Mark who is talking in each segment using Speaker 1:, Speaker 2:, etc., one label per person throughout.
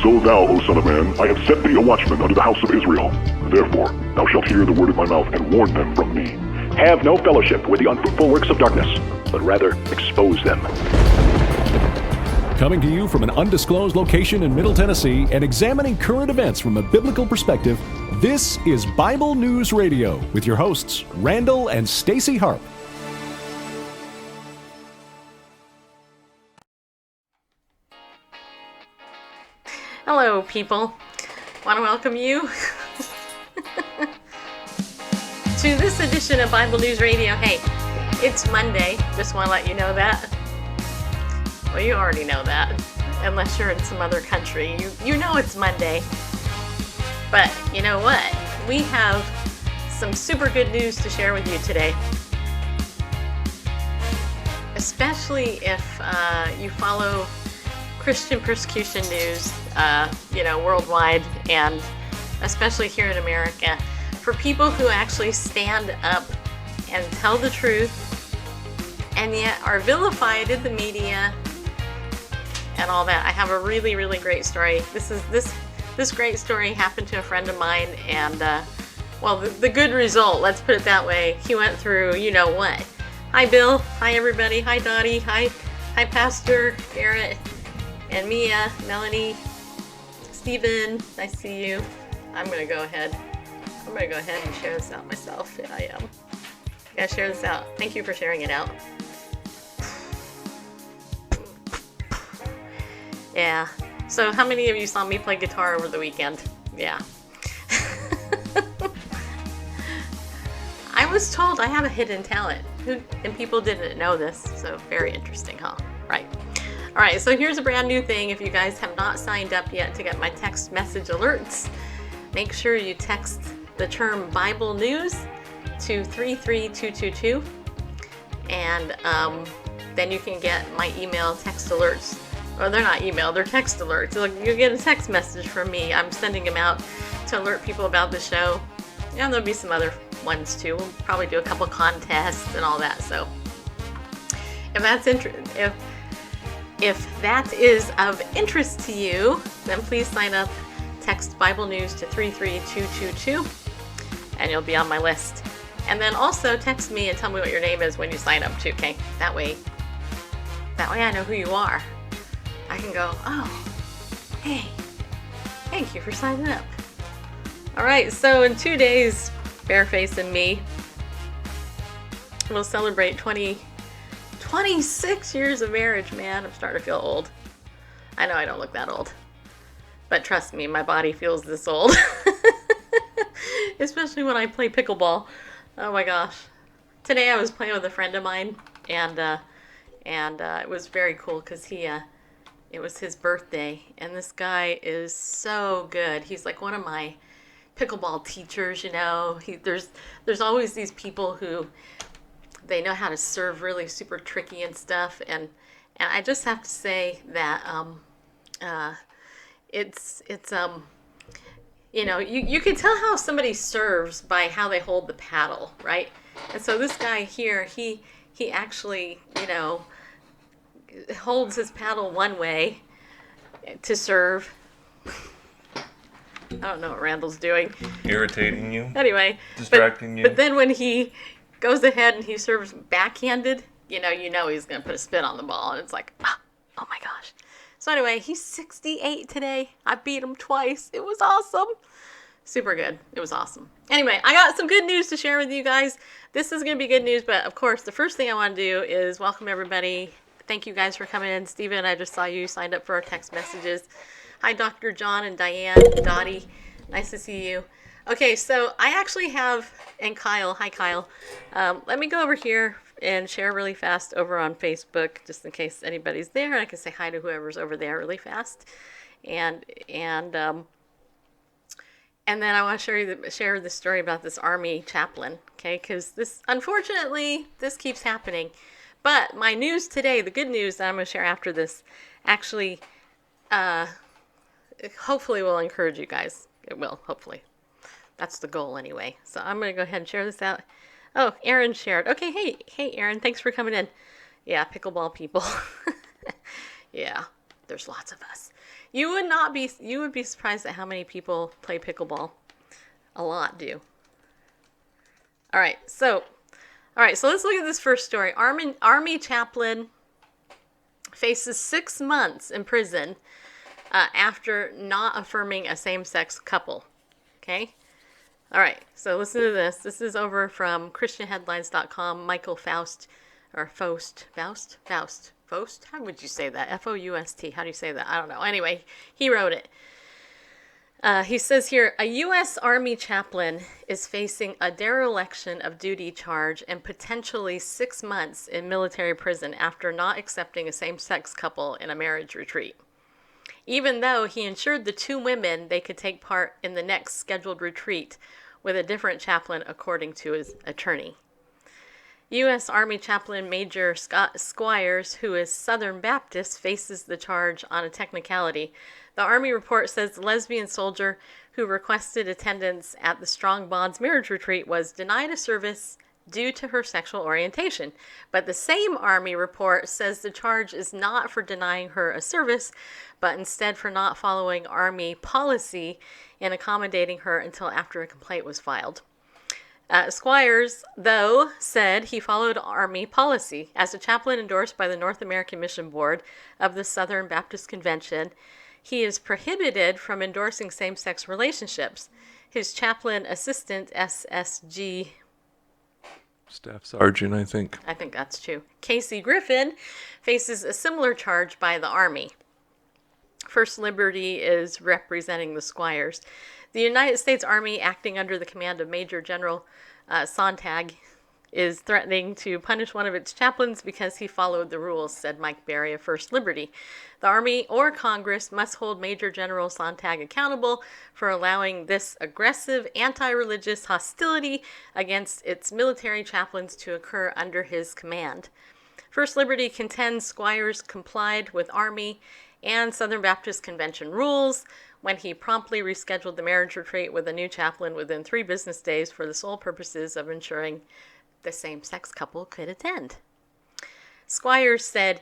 Speaker 1: So thou, O son of man, I have set thee a watchman unto the house of Israel. Therefore, thou shalt hear the word of my mouth, and warn them from me.
Speaker 2: Have no fellowship with the unfruitful works of darkness, but rather expose them.
Speaker 3: Coming to you from an undisclosed location in Middle Tennessee and examining current events from a biblical perspective, this is Bible News Radio with your hosts, Randall and Stacy Harp.
Speaker 4: Hello, people. Want to welcome you to this edition of Bible News Radio. Hey, it's Monday. Just want to let you know that. Well, you already know that, unless you're in some other country. You know it's Monday. But you know what? We have some super good news to share with you today. Especially if you follow Christian persecution news, worldwide, and especially here in America, for people who actually stand up and tell the truth and yet are vilified in the media and all that. I have a really, really great story. This great story happened to a friend of mine, and the good result, let's put it that way, he went through, you know what. Hi Bill, hi everybody, hi Dottie, hi Pastor Garrett and Mia, Melanie, Stephen, nice to see you. I'm gonna go ahead and share this out myself. Yeah, I am. Gotta share this out. Thank you for sharing it out. Yeah. So how many of you saw me play guitar over the weekend? Yeah. I was told I have a hidden talent. And people didn't know this, so very interesting, huh? Right. All right, so here's a brand new thing. If you guys have not signed up yet to get my text message alerts, make sure you text the term Bible News to 33222, and then you can get my email text alerts. Or they're not email, they're text alerts. So you'll get a text message from me. I'm sending them out to alert people about the show. And there'll be some other ones too. We'll probably do a couple contests and all that. So if that is of interest to you, then please sign up. Text Bible News to 33222 and you'll be on my list. And then also text me and tell me what your name is when you sign up too, okay? That way I know who you are. I can go, oh, hey, thank you for signing up. All right, so in 2 days, Bareface and me will celebrate 26 years of marriage, man. I'm starting to feel old. I know I don't look that old, but trust me, my body feels this old. Especially when I play pickleball. Oh my gosh. Today I was playing with a friend of mine, and it was very cool because it was his birthday, and this guy is so good. He's like one of my pickleball teachers, you know. There's always these people who they know how to serve really super tricky and stuff, and I just have to say that it's you can tell how somebody serves by how they hold the paddle, right? And so this guy here, he actually, holds his paddle one way to serve. I don't know what Randall's doing.
Speaker 5: Irritating you?
Speaker 4: Anyway.
Speaker 5: Distracting you?
Speaker 4: But then when he goes ahead and he serves backhanded, you know he's going to put a spin on the ball. And it's like, oh my gosh. So anyway, he's 68 today. I beat him twice. It was awesome. Super good. It was awesome. Anyway, I got some good news to share with you guys. This is going to be good news, but of course, the first thing I want to do is welcome everybody. Thank you guys for coming in. Steven, I just saw you signed up for our text messages. Hi, Dr. John and Diane, Dottie. Nice to see you. Okay, so I actually have, and Kyle, hi Kyle. Let me go over here and share really fast over on Facebook, just in case anybody's there. I can say hi to whoever's over there really fast. And then I want to share the story about this Army chaplain, okay? Because unfortunately, this keeps happening. But my news today, the good news that I'm going to share after this, actually, hopefully will encourage you guys. It will, hopefully. That's the goal anyway. So I'm going to go ahead and share this out. Oh, Aaron shared. Okay, hey, Aaron, thanks for coming in. Yeah, pickleball people. Yeah, there's lots of us. You would be surprised at how many people play pickleball. A lot do. All right, so let's look at this first story. Army chaplain faces 6 months in prison after not affirming a same-sex couple. Okay? All right, so listen to this. This is over from ChristianHeadlines.com. Michael Faust, or Faust? How would you say that? F-O-U-S-T. How do you say that? I don't know. Anyway, he wrote it. He says here, a U.S. Army chaplain is facing a dereliction of duty charge and potentially 6 months in military prison after not accepting a same-sex couple in a marriage retreat, even though he ensured the 2 women they could take part in the next scheduled retreat with a different chaplain, according to his attorney. U.S. Army Chaplain Major Scott Squires, who is Southern Baptist, faces the charge on a technicality. The Army report says the lesbian soldier who requested attendance at the Strong Bonds marriage retreat was denied a service due to her sexual orientation. But the same Army report says the charge is not for denying her a service, but instead for not following Army policy in accommodating her until after a complaint was filed. Squires, though, said he followed Army policy. As a chaplain endorsed by the North American Mission Board of the Southern Baptist Convention, he is prohibited from endorsing same-sex relationships. His chaplain assistant, SSG...
Speaker 5: Staff Sergeant, I think.
Speaker 4: I think that's true. Casey Griffin faces a similar charge by the Army. First Liberty is representing the Squires. The United States Army, acting under the command of Major General Sontag, is threatening to punish one of its chaplains because he followed the rules, said Mike Berry of First Liberty. The Army or Congress must hold Major General Sontag accountable for allowing this aggressive anti-religious hostility against its military chaplains to occur under his command. First Liberty contends Squires complied with Army and Southern Baptist Convention rules when he promptly rescheduled the marriage retreat with a new chaplain within 3 business days for the sole purposes of ensuring the same-sex couple could attend. Squires said,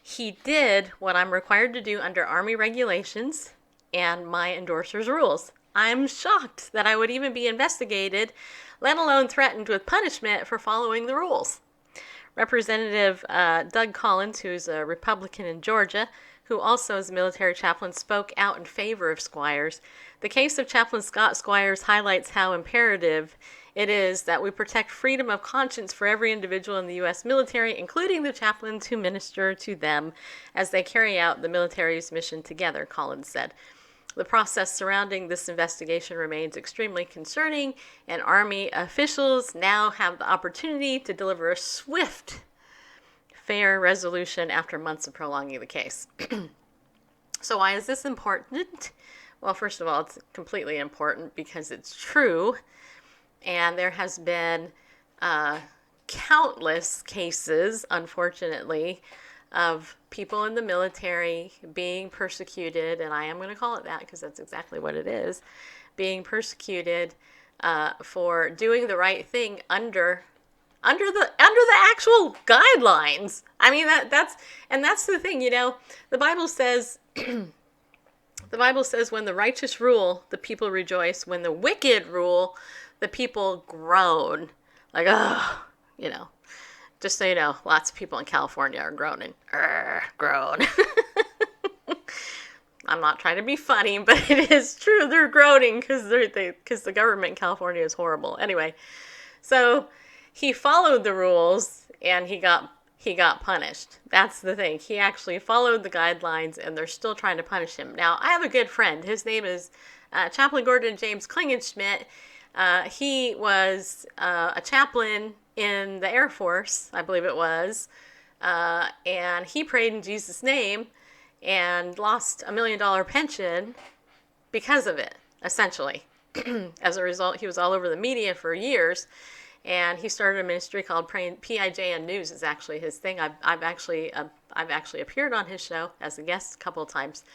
Speaker 4: he did what I'm required to do under Army regulations and my endorser's rules. I'm shocked that I would even be investigated, let alone threatened with punishment for following the rules. Representative Doug Collins, who's a Republican in Georgia, who also is a military chaplain, spoke out in favor of Squires. The case of Chaplain Scott Squires highlights how imperative it is that we protect freedom of conscience for every individual in the U.S. military, including the chaplains who minister to them as they carry out the military's mission together, Collins said. The process surrounding this investigation remains extremely concerning, and Army officials now have the opportunity to deliver a swift, fair resolution after months of prolonging the case. So why is this important? Well, first of all, it's completely important because it's true, and there has been countless cases, unfortunately, of people in the military being persecuted, and I am going to call it that because that's exactly what it is, being persecuted for doing the right thing under the actual guidelines. I mean, that's the thing, you know. The Bible says when the righteous rule, the people rejoice. When the wicked rule, the people groan. Like, oh, you know. Just so you know, lots of people in California are groaning. Groan. I'm not trying to be funny, but it is true. They're groaning because the government in California is horrible. Anyway, so he followed the rules and he got punished. That's the thing. He actually followed the guidelines and they're still trying to punish him. Now, I have a good friend. His name is Chaplain Gordon James Klingenschmidt. He was a chaplain in the Air Force, I believe it was, and he prayed in Jesus' name and lost $1 million pension because of it, essentially. As a result, he was all over the media for years, and he started a ministry called PIJN News is actually his thing. I've actually appeared on his show as a guest a couple of times.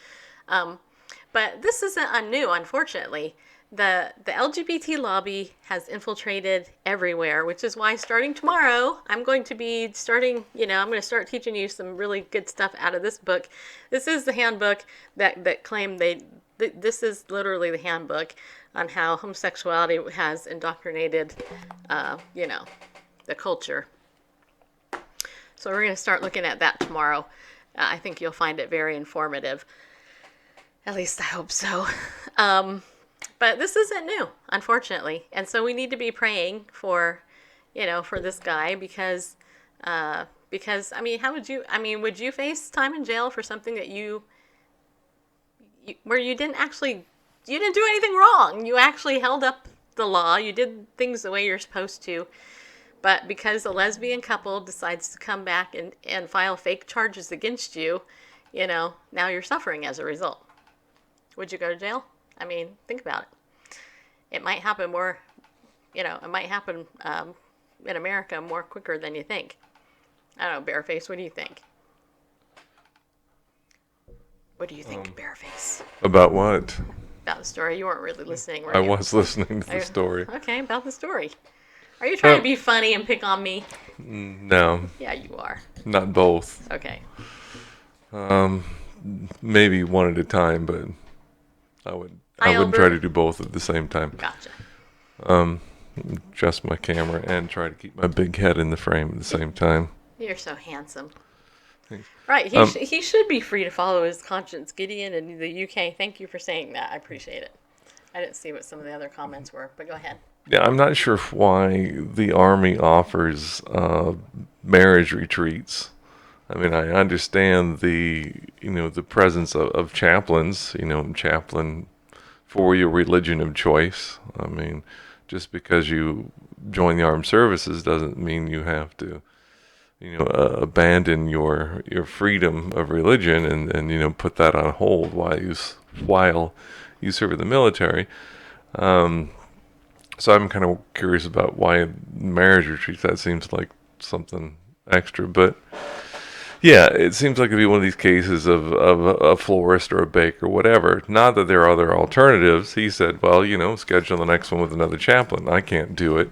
Speaker 4: But this isn't new, unfortunately. the LGBT lobby has infiltrated everywhere, which is why starting tomorrow, I'm going to be starting, I'm going to start teaching you some really good stuff out of this book. This is the handbook that claim this is literally the handbook on how homosexuality has indoctrinated, the culture. So we're going to start looking at that tomorrow. I think you'll find it very informative. At least I hope so. But this isn't new, unfortunately. And so we need to be praying for this guy because how would you face time in jail for something that where you didn't do anything wrong. You actually held up the law. You did things the way you're supposed to. But because a lesbian couple decides to come back and file fake charges against you, now you're suffering as a result. Would you go to jail? I mean, think about it. It might happen more, in America more quicker than you think. I don't know, Bareface, what do you think? What do you think, Bareface?
Speaker 5: About what?
Speaker 4: About the story. You weren't really listening, were
Speaker 5: I
Speaker 4: you?
Speaker 5: was listening to the story.
Speaker 4: Okay, about the story. Are you trying to be funny and pick on me?
Speaker 5: No.
Speaker 4: Yeah, you are.
Speaker 5: Not both.
Speaker 4: Okay.
Speaker 5: Maybe one at a time, but I wouldn't try to do both at the same time.
Speaker 4: Gotcha.
Speaker 5: Adjust my camera and try to keep my big head in the frame at the same time.
Speaker 4: You're so handsome.
Speaker 5: Thanks.
Speaker 4: Right, he should be free to follow his conscience. Gideon in the UK, thank you for saying that. I appreciate it. I didn't see what some of the other comments were, but go ahead.
Speaker 5: Yeah, I'm not sure why the Army offers marriage retreats. I mean, I understand the presence of chaplains, chaplain for your religion of choice. I mean, just because you join the armed services doesn't mean you have to, abandon your freedom of religion and put that on hold while you serve in the military. So I'm kind of curious about why marriage retreats. That seems like something extra, but yeah, it seems like it'd be one of these cases of a florist or a baker, whatever. Not that there are other alternatives. He said, well, schedule the next one with another chaplain. I can't do it.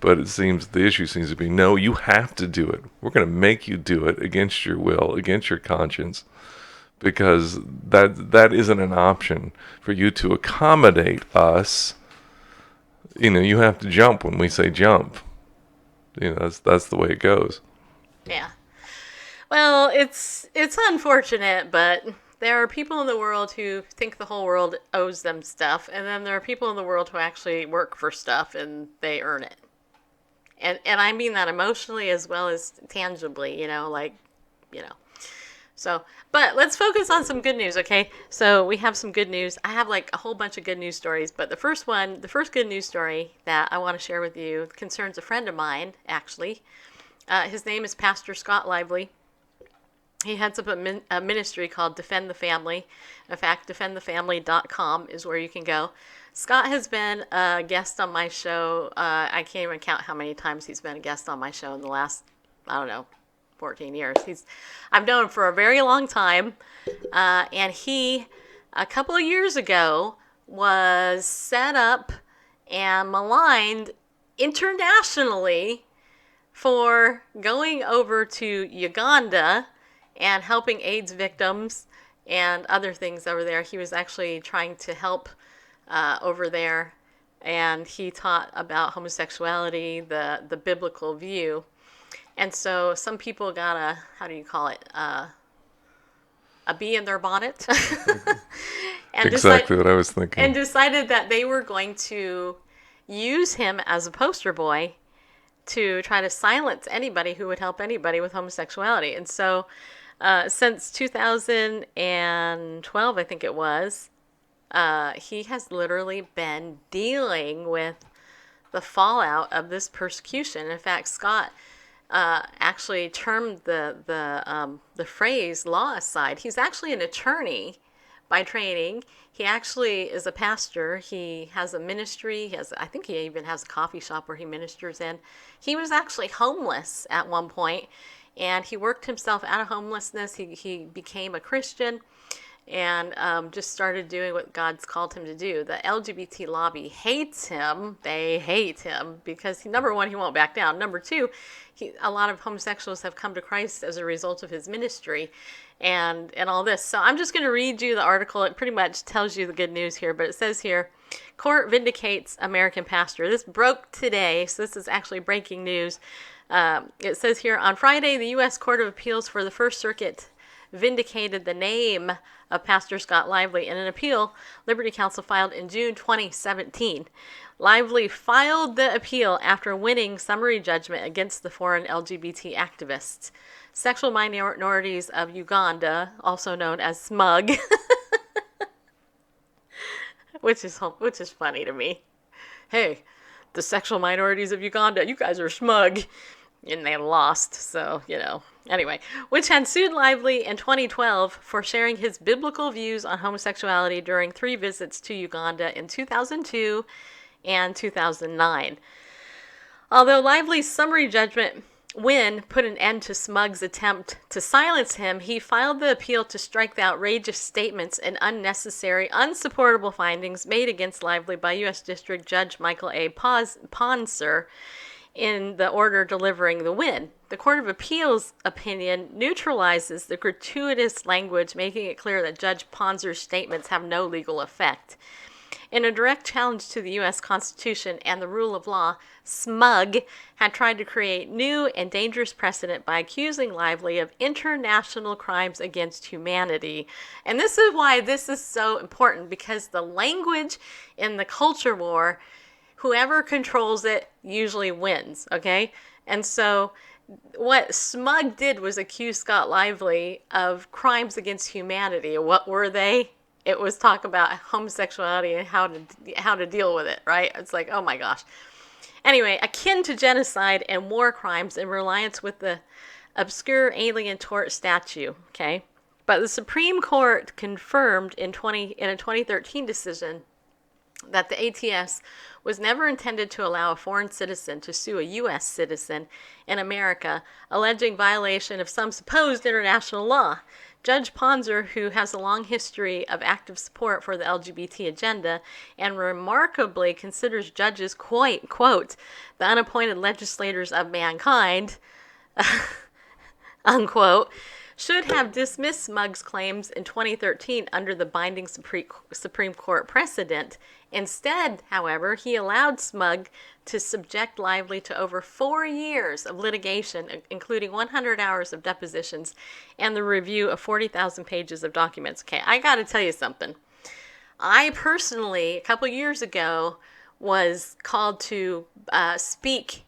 Speaker 5: But it seems the issue seems to be, no, you have to do it. We're going to make you do it against your will, against your conscience, because that isn't an option for you to accommodate us. You have to jump when we say jump. That's the way it goes.
Speaker 4: Yeah. Well, it's unfortunate, but there are people in the world who think the whole world owes them stuff, and then there are people in the world who actually work for stuff and they earn it. And I mean that emotionally as well as tangibly, So, but let's focus on some good news, okay? So we have some good news. I have like a whole bunch of good news stories, but the first good news story that I want to share with you concerns a friend of mine, actually. His name is Pastor Scott Lively. He heads up a ministry called Defend the Family. In fact, defendthefamily.com is where you can go. Scott has been a guest on my show. I can't even count how many times he's been a guest on my show in the last, 14 years. I've known him for a very long time. And he, a couple of years ago, was set up and maligned internationally for going over to Uganda and helping AIDS victims and other things over there. He was actually trying to help over there, and he taught about homosexuality, the biblical view. And so some people got a bee in their bonnet. And
Speaker 5: exactly what I was thinking.
Speaker 4: And decided that they were going to use him as a poster boy to try to silence anybody who would help anybody with homosexuality. And so since 2012, I think it was, he has literally been dealing with the fallout of this persecution. In fact, Scott actually termed the phrase law aside. He's actually an attorney by training. He actually is a pastor. He has a ministry. I think he even has a coffee shop where he ministers in. He was actually homeless at one point, and he worked himself out of homelessness. He became a Christian, and just started doing what God's called him to do. The LGBT lobby hates him. They hate him because, number one, he won't back down. Number two, a lot of homosexuals have come to Christ as a result of his ministry and all this. So I'm just going to read you the article. It pretty much tells you the good news here, but it says here, court vindicates American pastor. This broke today, so this is actually breaking news. It says here, on Friday, the U.S. Court of Appeals for the First Circuit vindicated the name of Pastor Scott Lively in an appeal Liberty Counsel filed in June 2017. Lively filed the appeal after winning summary judgment against the foreign LGBT activists. Sexual minorities of Uganda, also known as SMUG, which is funny to me. Hey, the sexual minorities of Uganda, you guys are smug. And they lost, so, Anyway, which had sued Lively in 2012 for sharing his biblical views on homosexuality during 3 visits to Uganda in 2002 and 2009. Although Lively's summary judgment win put an end to SMUG's attempt to silence him, he filed the appeal to strike the outrageous statements and unnecessary, unsupportable findings made against Lively by U.S. District Judge Michael A. Ponser in the order delivering the win. The Court of Appeals opinion neutralizes the gratuitous language, making it clear that Judge Ponser's statements have no legal effect. In a direct challenge to the U.S. Constitution and the rule of law, SMUG had tried to create new and dangerous precedent by accusing Lively of international crimes against humanity. And this is why this is so important, because the language in the culture war, whoever controls it usually wins, okay? And so what SMUG did was accuse Scott Lively of crimes against humanity. What were they? It was talk about homosexuality and how to deal with it, right? It's like, oh my gosh. Anyway, akin to genocide and war crimes in reliance with the obscure alien tort statute, okay? But the Supreme Court confirmed in a 2013 decision that the ATS was never intended to allow a foreign citizen to sue a U.S. citizen in America, alleging violation of some supposed international law. Judge Ponser, who has a long history of active support for the LGBT agenda and remarkably considers judges quote, the unappointed legislators of mankind, unquote, should have dismissed SMUG's claims in 2013 under the binding Supreme Court precedent. Instead, however, he allowed SMUG to subject Lively to over 4 years of litigation, including 100 hours of depositions and the review of 40,000 pages of documents. Okay, I got to tell you something. I personally, a couple years ago, was called to speak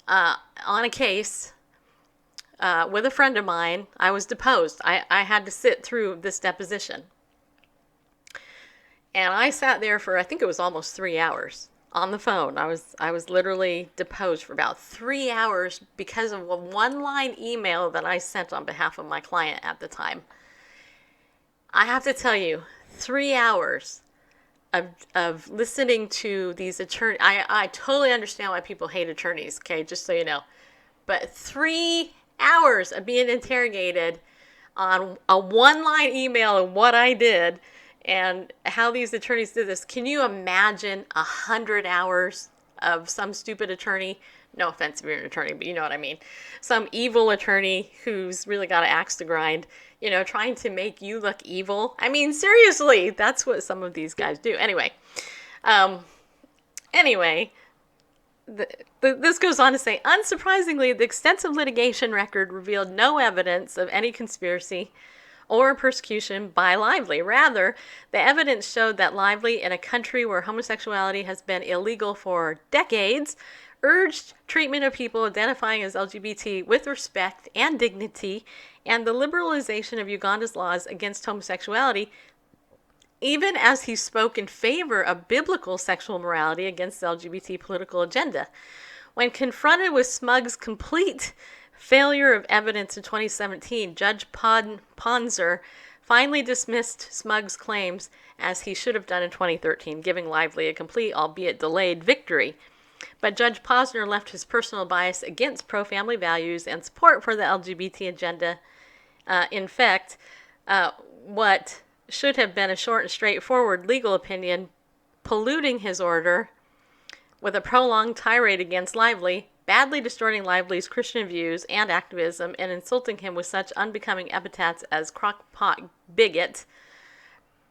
Speaker 4: on a case with a friend of mine. I was deposed. I had to sit through this deposition. And I sat there for, I think it was almost 3 hours on the phone. I was literally deposed for about 3 hours because of a one-line email that I sent on behalf of my client at the time. I have to tell you, 3 hours of listening to these attorneys. I totally understand why people hate attorneys, okay, just so you know. But 3 hours of being interrogated on a one-line email of what I did and how these attorneys did this. Can you imagine 100 hours of some stupid attorney? No offense if you're an attorney, but you know what I mean. Some evil attorney who's really got an axe to grind, trying to make you look evil. I mean, seriously, that's what some of these guys do. Anyway, this goes on to say, unsurprisingly, the extensive litigation record revealed no evidence of any conspiracy or persecution by Lively. Rather, the evidence showed that Lively, in a country where homosexuality has been illegal for decades, urged treatment of people identifying as LGBT with respect and dignity, and the liberalization of Uganda's laws against homosexuality, even as he spoke in favor of biblical sexual morality against the LGBT political agenda. When confronted with SMUG's complete failure of evidence in 2017, Judge Ponser finally dismissed SMUG's claims, as he should have done in 2013, giving Lively a complete, albeit delayed, victory. But Judge Posner left his personal bias against pro-family values and support for the LGBT agenda. In fact, what should have been a short and straightforward legal opinion, polluting his order with a prolonged tirade against Lively, badly distorting Lively's Christian views and activism, and insulting him with such unbecoming epithets as crockpot bigot.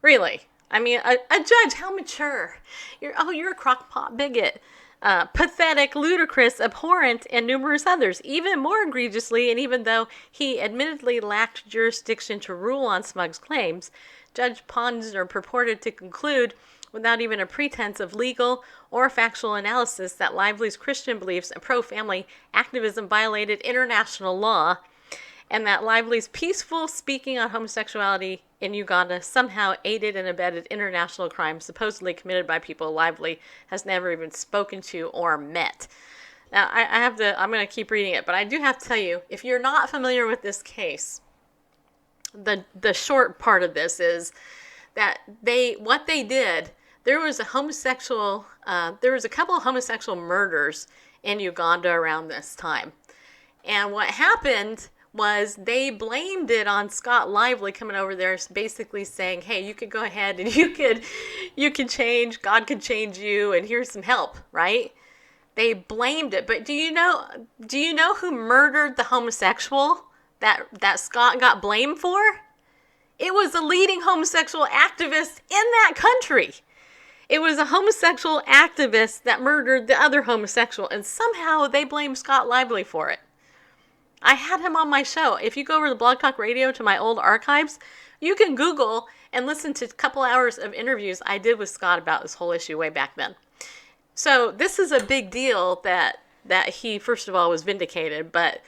Speaker 4: Really? I mean, a judge, how mature? You're a crockpot bigot. Pathetic, ludicrous, abhorrent, and numerous others. Even more egregiously, and even though he admittedly lacked jurisdiction to rule on Smug's claims, Judge Ponsner purported to conclude, without even a pretense of legal or factual analysis, that Lively's Christian beliefs and pro-family activism violated international law, and that Lively's peaceful speaking on homosexuality in Uganda somehow aided and abetted international crimes supposedly committed by people Lively has never even spoken to or met. Now, I'm going to keep reading it, but I do have to tell you, if you're not familiar with this case, the short part of this is that what they did, there was a couple of homosexual murders in Uganda around this time. And what happened was they blamed it on Scott Lively coming over there, basically saying, hey, you could go ahead and you could change, God could change you, and here's some help, right? They blamed it. But do you know who murdered the homosexual that Scott got blamed for? It was a leading homosexual activist in that country. It was a homosexual activist that murdered the other homosexual, and somehow they blamed Scott Lively for it. I had him on my show. If you go over to Blog Talk Radio to my old archives, you can Google and listen to a couple hours of interviews I did with Scott about this whole issue way back then. So this is a big deal that he, first of all, was vindicated, but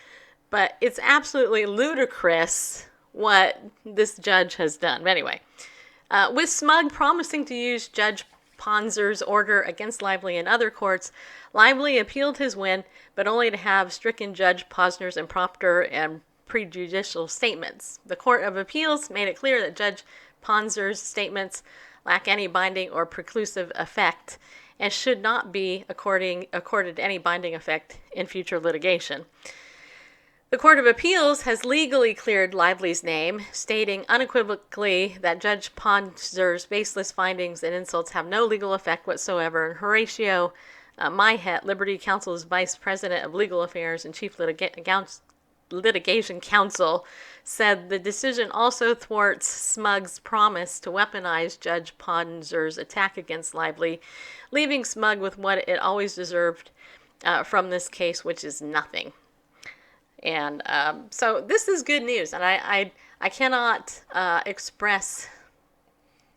Speaker 4: it's absolutely ludicrous what this judge has done. But anyway, with Smug promising to use Judge Ponsner's order against Lively in other courts, Lively appealed his win, but only to have stricken Judge Ponsner's improper and prejudicial statements. The Court of Appeals made it clear that Judge Ponsner's statements lack any binding or preclusive effect and should not be accorded any binding effect in future litigation. The Court of Appeals has legally cleared Lively's name, stating unequivocally that Judge Ponsner's baseless findings and insults have no legal effect whatsoever. And Horatio Myhet, Liberty Counsel's Vice President of Legal Affairs and Chief Litigation Counsel, said the decision also thwarts Smug's promise to weaponize Judge Ponsner's attack against Lively, leaving Smug with what it always deserved from this case, which is nothing. And so this is good news, and I cannot express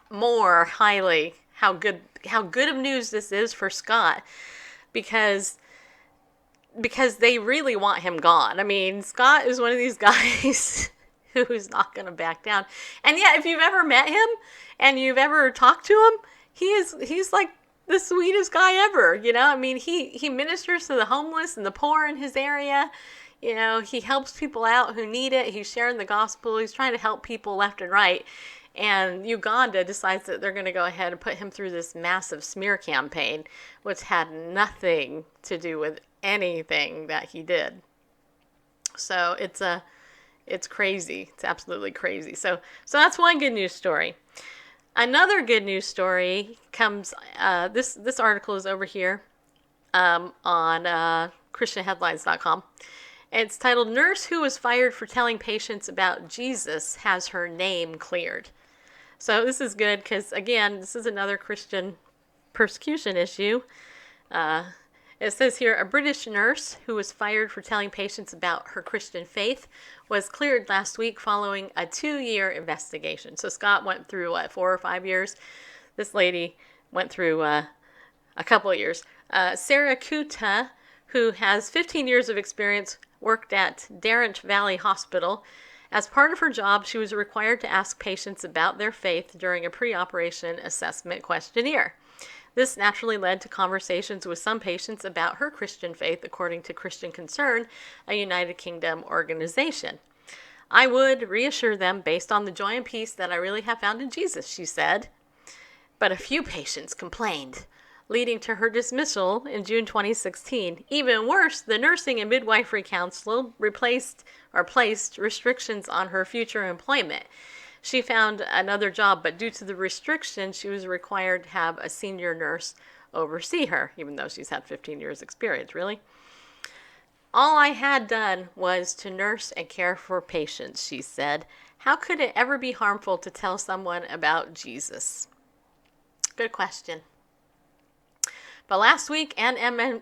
Speaker 4: more highly how good of news this is for Scott, because they really want him gone. I mean, Scott is one of these guys who's not going to back down. And yeah, if you've ever met him and you've ever talked to him, he's like the sweetest guy ever. You know, I mean, he ministers to the homeless and the poor in his area. You know, he helps people out who need it. He's sharing the gospel. He's trying to help people left and right. And Uganda decides that they're going to go ahead and put him through this massive smear campaign, which had nothing to do with anything that he did. So it's crazy. It's absolutely crazy. So that's one good news story. Another good news story comes, this article is over here on ChristianHeadlines.com. It's titled, Nurse Who Was Fired for Telling Patients About Jesus Has Her Name Cleared. So this is good because, again, this is another Christian persecution issue. It says here, a British nurse who was fired for telling patients about her Christian faith was cleared last week following a 2-year investigation. So Scott went through, 4 or 5 years? This lady went through a couple of years. Sarah Kuta, who has 15 years of experience, worked at Darrant Valley Hospital. As part of her job, she was required to ask patients about their faith during a pre-operation assessment questionnaire. This naturally led to conversations with some patients about her Christian faith, according to Christian Concern, a United Kingdom organization. I would reassure them based on the joy and peace that I really have found in Jesus, she said. But a few patients complained, leading to her dismissal in June 2016. Even worse, the Nursing and Midwifery Council placed restrictions on her future employment. She found another job, but due to the restrictions, she was required to have a senior nurse oversee her, even though she's had 15 years experience, really. All I had done was to nurse and care for patients, she said. How could it ever be harmful to tell someone about Jesus? Good question. But last week, NMC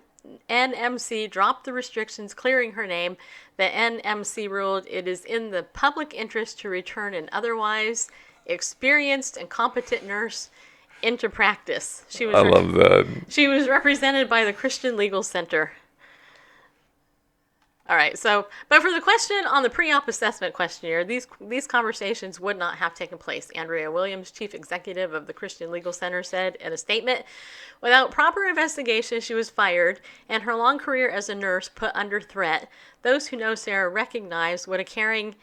Speaker 4: dropped the restrictions, clearing her name. The NMC ruled it is in the public interest to return an otherwise experienced and competent nurse into practice.
Speaker 5: I love that.
Speaker 4: She was represented by the Christian Legal Center. All right, but for the question on the pre-op assessment questionnaire, these conversations would not have taken place. Andrea Williams, chief executive of the Christian Legal Center, said in a statement, without proper investigation, she was fired, and her long career as a nurse put under threat. Those who know Sarah recognize what a caring,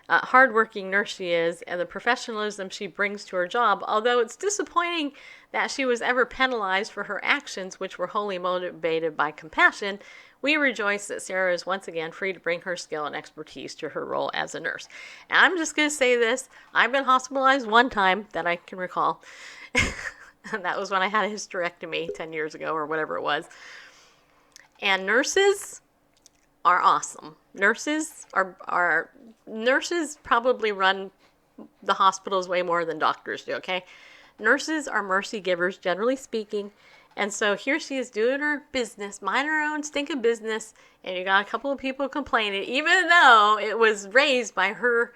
Speaker 4: hardworking nurse she is and the professionalism she brings to her job, although it's disappointing that she was ever penalized for her actions, which were wholly motivated by compassion. We rejoice that Sarah is once again free to bring her skill and expertise to her role as a nurse. And I'm just going to say this. I've been hospitalized one time that I can recall. And that was when I had a hysterectomy 10 years ago or whatever it was. And nurses are awesome. Nurses probably run the hospitals way more than doctors do, okay? Nurses are mercy givers, generally speaking. And so here she is doing her business, minding her own stinking business, and you got a couple of people complaining, even though it was raised by her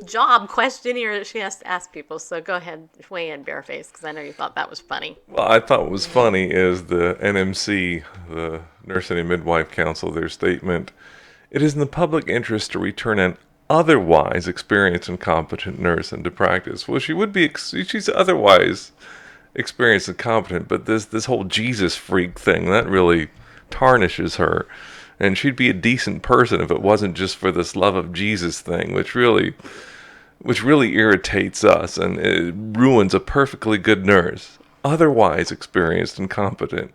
Speaker 4: job questionnaire that she has to ask people. So go ahead, weigh in, Bareface, because I know you thought that was funny.
Speaker 5: Well, I thought what was funny is the NMC, the Nursing and Midwife Council, their statement, it is in the public interest to return an otherwise experienced and competent nurse into practice. Well, she's otherwise experienced and competent, but this whole Jesus freak thing, that really tarnishes her. And she'd be a decent person if it wasn't just for this love of Jesus thing, which really irritates us, and it ruins a perfectly good nurse, otherwise experienced and competent.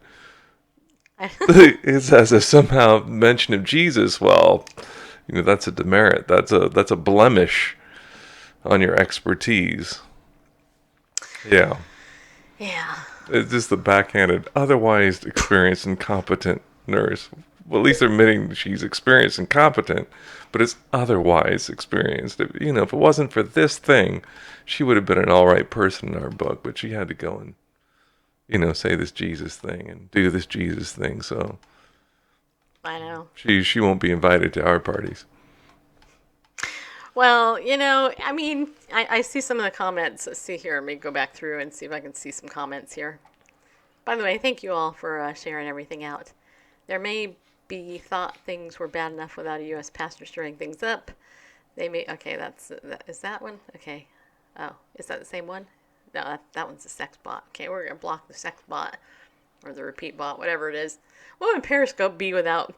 Speaker 5: It's as if somehow mention of Jesus, well, that's a demerit, that's a blemish on your expertise. Yeah. It's just the backhanded, otherwise experienced and competent nurse. Well, at least they're admitting she's experienced and competent, but it's otherwise experienced. If it wasn't for this thing, she would have been an all right person in our book, but she had to go and, say this Jesus thing and do this Jesus thing, so
Speaker 4: I know.
Speaker 5: She won't be invited to our parties.
Speaker 4: Well, I see some of the comments. Let's see here. Let me go back through and see if I can see some comments here. By the way, thank you all for sharing everything out. There may be thought things were bad enough without a U.S. pastor stirring things up. Is that one? Okay. Oh, is that the same one? No, that one's the sex bot. Okay, we're going to block the sex bot or the repeat bot, whatever it is. What would Periscope be without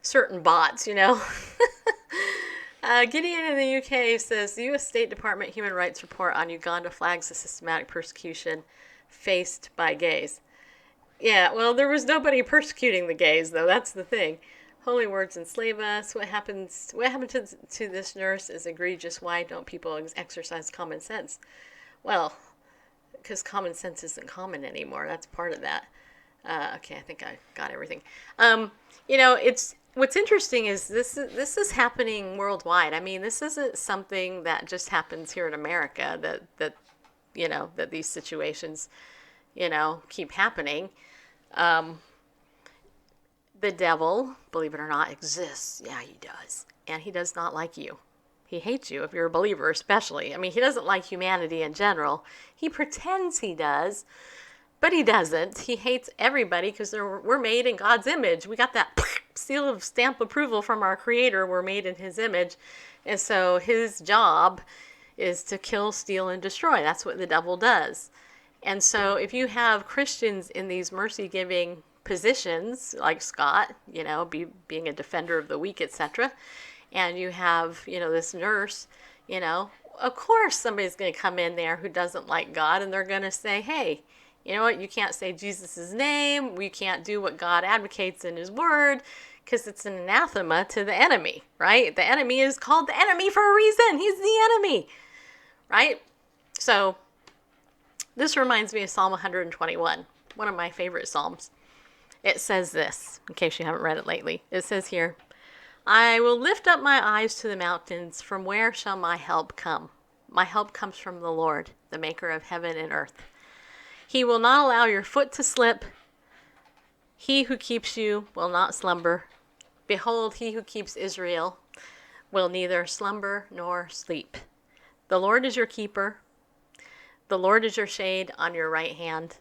Speaker 4: certain bots, Gideon in the UK says, the U.S. State Department Human Rights Report on Uganda flags the systematic persecution faced by gays. Yeah, well, there was nobody persecuting the gays, though. That's the thing. Holy words enslave us. What happened to this nurse is egregious. Why don't people exercise common sense? Well, because common sense isn't common anymore. That's part of that. Okay, I think I got everything. What's interesting is this is happening worldwide. I mean, this isn't something that just happens here in America, that these situations, keep happening. The devil, believe it or not, exists. Yeah, he does. And he does not like you. He hates you if you're a believer, especially. I mean, he doesn't like humanity in general. He pretends he does, but he doesn't. He hates everybody because we're made in God's image. We got that seal of stamp approval from our Creator. We're made in His image. And so his job is to kill, steal, and destroy. That's what the devil does. And so if you have Christians in these mercy-giving positions, like Scott, being a defender of the weak, etc., and you have, this nurse, of course somebody's going to come in there who doesn't like God, and they're going to say, hey, you know what, you can't say Jesus' name, we can't do what God advocates in His Word, because it's an anathema to the enemy, right? The enemy is called the enemy for a reason. He's the enemy. right? So this reminds me of Psalm 121, one of my favorite Psalms. It says this, in case you haven't read it lately. It says here, I will lift up my eyes to the mountains. From where shall my help come? My help comes from the Lord, the maker of heaven and earth. He will not allow your foot to slip. He who keeps you will not slumber. Behold, he who keeps Israel will neither slumber nor sleep. The Lord is your keeper. The Lord is your shade on your right hand.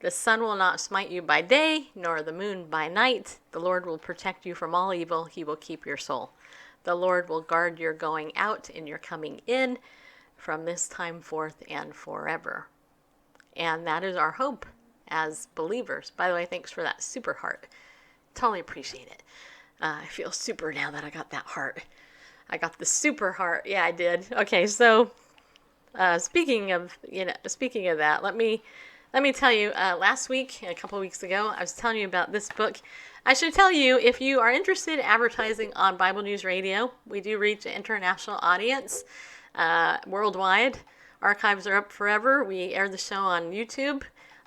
Speaker 4: The sun will not smite you by day, nor the moon by night. The Lord will protect you from all evil. He will keep your soul. The Lord will guard your going out and your coming in from this time forth and forever. And that is our hope as believers. By the way, thanks for that super heart. Totally appreciate it. I feel super now that I got that heart. I got the super heart. Yeah, I did. Okay, so speaking of that, let me tell you. Last week, a couple of weeks ago, I was telling you about this book. I should tell you, if you are interested in advertising on Bible News Radio, we do reach an international audience worldwide. Archives are up forever. We air the show on YouTube,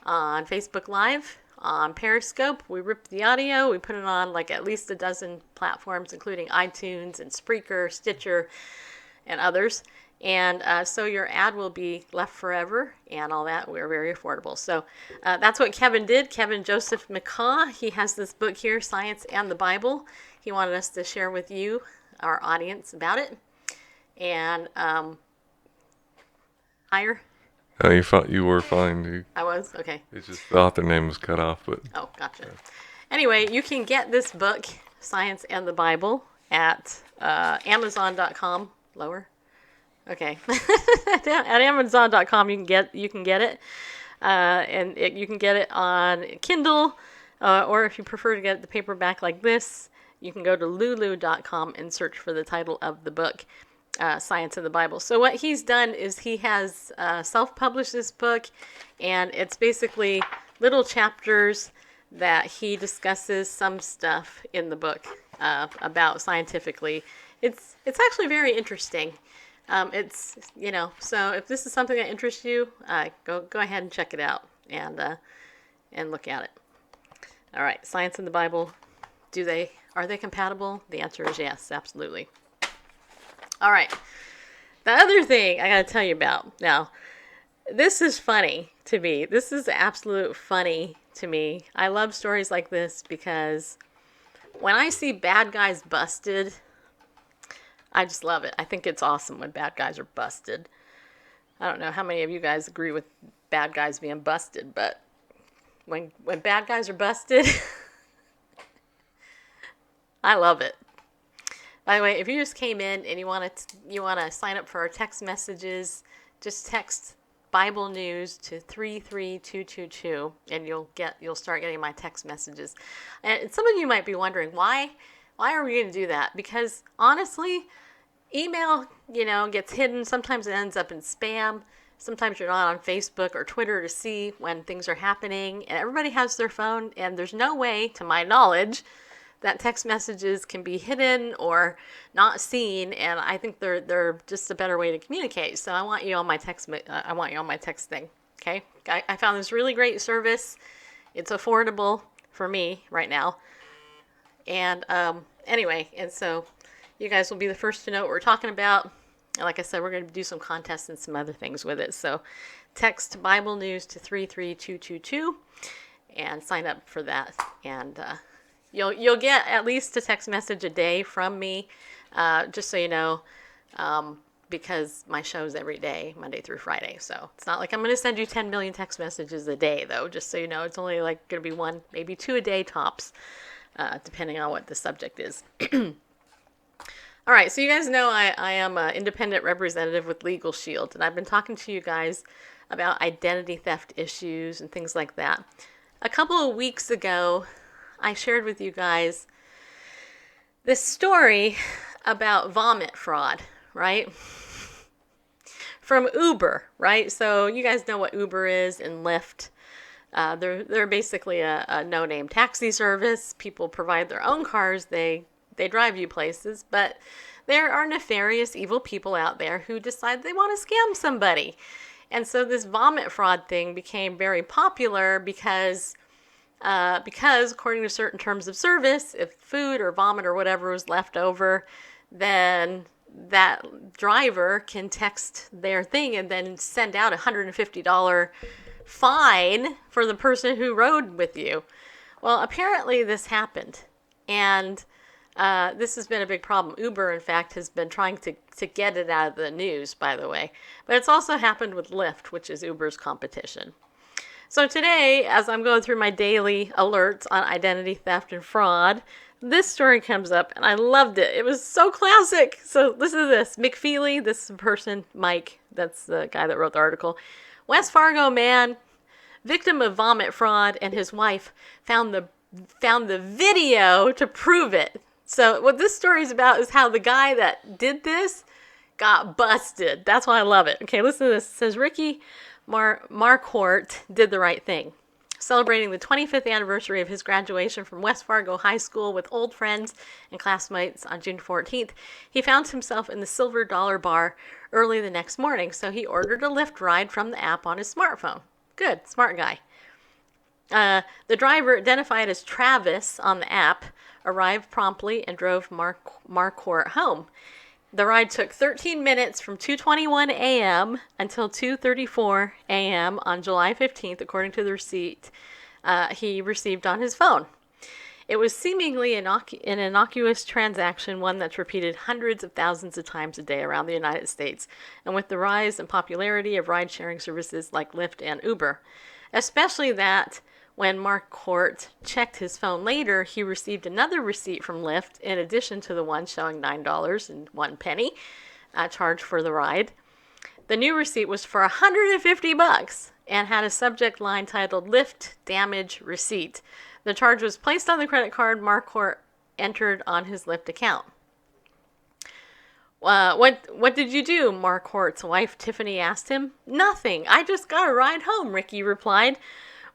Speaker 4: on Facebook Live, on Periscope. We rip the audio. We put it on like at least a dozen platforms, including iTunes and Spreaker, Stitcher, and others. And so your ad will be left forever and all that. We're very affordable. So that's what Kevin did. Kevin Joseph McCaw, he has this book here, Science and the Bible. He wanted us to share with you, our audience, about it. And higher?
Speaker 5: Oh, you were fine.
Speaker 4: I was? Okay.
Speaker 5: It's just the author name was cut off, but...
Speaker 4: Oh, gotcha. Anyway, you can get this book, Science and the Bible, at Amazon.com. Lower? Okay. At Amazon.com you can get it. You can get it on Kindle, or if you prefer to get the paperback like this, you can go to Lulu.com and search for the title of the book, Science and the Bible. So what he's done is he has self-published this book, and it's basically little chapters that he discusses some stuff in the book about scientifically. It's actually very interesting. It's, so if this is something that interests you, go ahead and check it out and look at it. All right, Science and the Bible, are they compatible? The answer is yes, absolutely. All right, the other thing I got to tell you about now, this is funny to me. This is absolute funny to me. I love stories like this because when I see bad guys busted, I just love it. I think it's awesome when bad guys are busted. I don't know how many of you guys agree with bad guys being busted, but when bad guys are busted, I love it. By the way, if you just came in and you want to sign up for our text messages, just text Bible News to 33222 and you'll start getting my text messages. And some of you might be wondering why are we going to do that? Because honestly, email, gets hidden. Sometimes it ends up in spam. Sometimes you're not on Facebook or Twitter to see when things are happening, and everybody has their phone, and there's no way, to my knowledge, that text messages can be hidden or not seen, and I think they're just a better way to communicate. So I want you on my text thing. Okay? I found this really great service. It's affordable for me right now. And anyway, and so you guys will be the first to know what we're talking about. And like I said, we're going to do some contests and some other things with it. So text Bible News to 33222 and sign up for that. And you'll get at least a text message a day from me, just so you know, because my show's every day, Monday through Friday. So it's not like I'm going to send you 10 million text messages a day, though, just so you know. It's only like going to be one, maybe two a day tops, depending on what the subject is. All right, so you guys know I am an independent representative with Legal Shield, and I've been talking to you guys about identity theft issues and things like that. A couple of weeks ago, I shared with you guys this story about vomit fraud, right? From Uber, right? So you guys know what Uber is and Lyft. They're basically a no-name taxi service. People provide their own cars. They They drive you places, but there are nefarious, evil people out there who decide they want to scam somebody. And so this vomit fraud thing became very popular because according to certain terms of service, if food or vomit or whatever was left over, then that driver can text their thing and then send out a $150 fine for the person who rode with you. Well, apparently this happened, and this has been a big problem. Uber, in fact, has been trying to get it out of the news, by the way. But it's also happened with Lyft, which is Uber's competition. So today, as I'm going through my daily alerts on identity theft and fraud, this story comes up, and I loved it. It was so classic. So listen to this. McFeely, this is the person, Mike, that's the guy that wrote the article. West Fargo man, victim of vomit fraud, and his wife found the video to prove it. So what this story is about is how the guy that did this got busted. That's why I love it. Okay, listen to this. It says Ricky Marquardt did the right thing. Celebrating the 25th anniversary of his graduation from West Fargo High School with old friends and classmates on June 14th, he found himself in the Silver Dollar Bar early the next morning, so he ordered a Lyft ride from the app on his smartphone. Good, smart guy. The driver, identified as Travis on the app, arrived promptly and drove Marquardt home. The ride took 13 minutes from 2:21 a.m. until 2:34 a.m. on July 15th, according to the receipt he received on his phone. It was seemingly an innocuous transaction, one that's repeated hundreds of thousands of times a day around the United States, and with the rise and popularity of ride-sharing services like Lyft and Uber. Especially that when Marquardt checked his phone later, he received another receipt from Lyft in addition to the one showing $9.01 charge for the ride. The new receipt was for $150 and had a subject line titled Lyft Damage Receipt. The charge was placed on the credit card Marquardt entered on his Lyft account. What did you do? Marquardt's wife Tiffany asked him. Nothing. I just got a ride home, Ricky replied.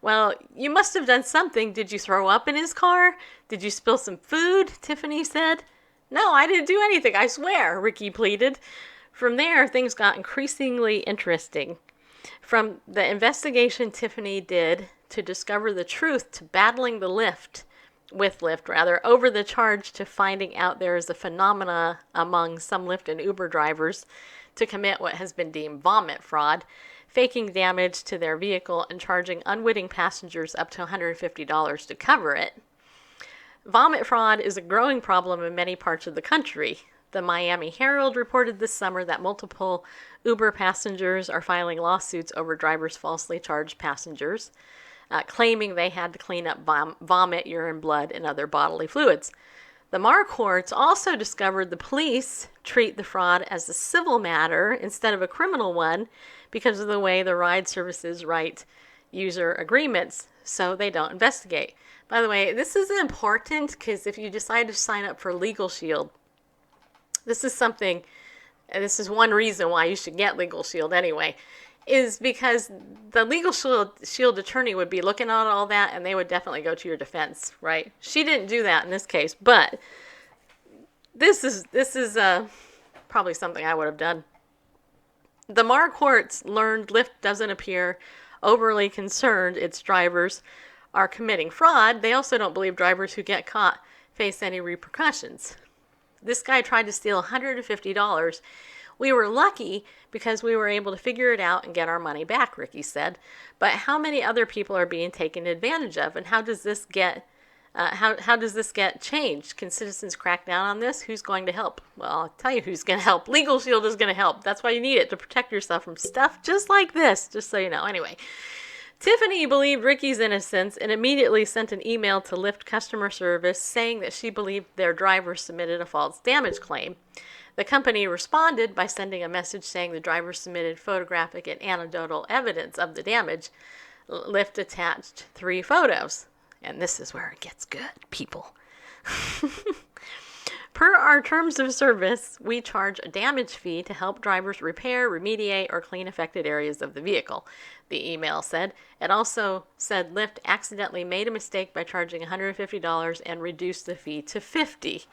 Speaker 4: Well, you must have done something. Did you throw up in his car? Did you spill some food? Tiffany said. No, I didn't do anything, I swear, Ricky pleaded. From there, things got increasingly interesting. From the investigation Tiffany did to discover the truth to battling with Lyft, over the charge to finding out there is a phenomena among some Lyft and Uber drivers to commit what has been deemed vomit fraud, faking damage to their vehicle and charging unwitting passengers up to $150 to cover it. Vomit fraud is a growing problem in many parts of the country. The Miami Herald reported this summer that multiple Uber passengers are filing lawsuits over drivers falsely charged passengers, claiming they had to clean up vomit, urine, blood, and other bodily fluids. The Marquardts also discovered the police treat the fraud as a civil matter instead of a criminal one because of the way the ride services write user agreements, so they don't investigate. By the way, this is important because if you decide to sign up for Legal Shield, this is one reason why you should get Legal Shield anyway, is because the Legal Shield attorney would be looking at all that and they would definitely go to your defense, right? She didn't do that in this case, but this is probably something I would have done. The Marquardts learned Lyft doesn't appear overly concerned its drivers are committing fraud. They also don't believe drivers who get caught face any repercussions. This guy tried to steal $150. We were lucky because we were able to figure it out and get our money back, Ricky said. But how many other people are being taken advantage of, and how does this get changed? Can citizens crack down on this? Who's going to help? Well, I'll tell you who's going to help. Legal Shield is going to help. That's why you need it, to protect yourself from stuff just like this, just so you know. Anyway, Tiffany believed Ricky's innocence and immediately sent an email to Lyft customer service saying that she believed their driver submitted a false damage claim. The company responded by sending a message saying the driver submitted photographic and anecdotal evidence of the damage. Lyft attached 3 photos. And this is where it gets good, people. Per our terms of service, we charge a damage fee to help drivers repair, remediate, or clean affected areas of the vehicle, the email said. It also said Lyft accidentally made a mistake by charging $150 and reduced the fee to $50.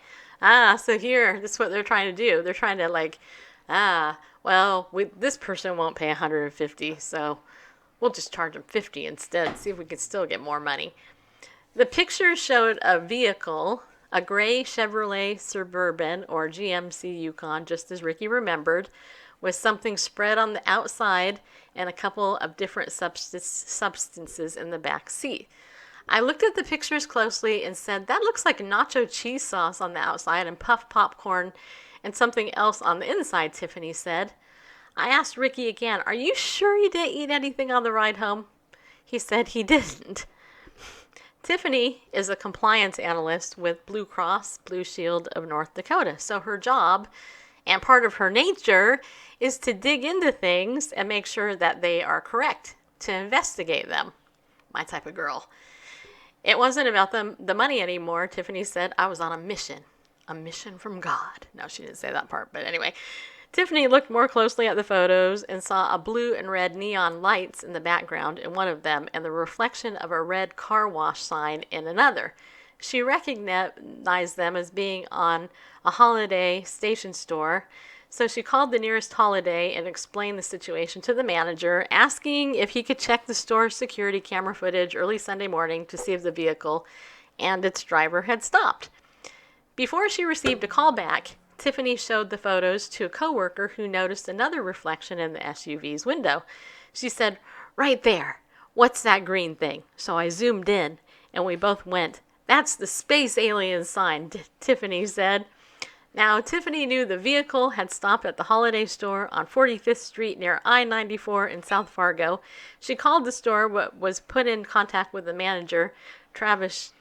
Speaker 4: So here, this is what they're trying to do. They're trying to this person won't pay $150, so we'll just charge them $50 instead, see if we can still get more money. The picture showed a vehicle, a gray Chevrolet Suburban or GMC Yukon, just as Ricky remembered, with something spread on the outside and a couple of different substances in the back seat. I looked at the pictures closely and said, that looks like nacho cheese sauce on the outside and puffed popcorn and something else on the inside, Tiffany said. I asked Ricky again, are you sure you didn't eat anything on the ride home? He said he didn't. Tiffany is a compliance analyst with Blue Cross Blue Shield of North Dakota. So her job and part of her nature is to dig into things and make sure that they are correct, to investigate them. My type of girl. It wasn't about the money anymore. Tiffany said, I was on a mission from God. No, she didn't say that part, but anyway. Tiffany looked more closely at the photos and saw a blue and red neon lights in the background in one of them and the reflection of a red car wash sign in another. She recognized them as being on a Holiday station store, so she called the nearest Holiday and explained the situation to the manager, asking if he could check the store's security camera footage early Sunday morning to see if the vehicle and its driver had stopped. Before she received a call back, Tiffany showed the photos to a coworker who noticed another reflection in the SUV's window. She said, right there, what's that green thing? So I zoomed in, and we both went, that's the space alien sign, Tiffany said. Now, Tiffany knew the vehicle had stopped at the Holiday store on 45th Street near I-94 in South Fargo. She called the store, but was put in contact with the manager, Travis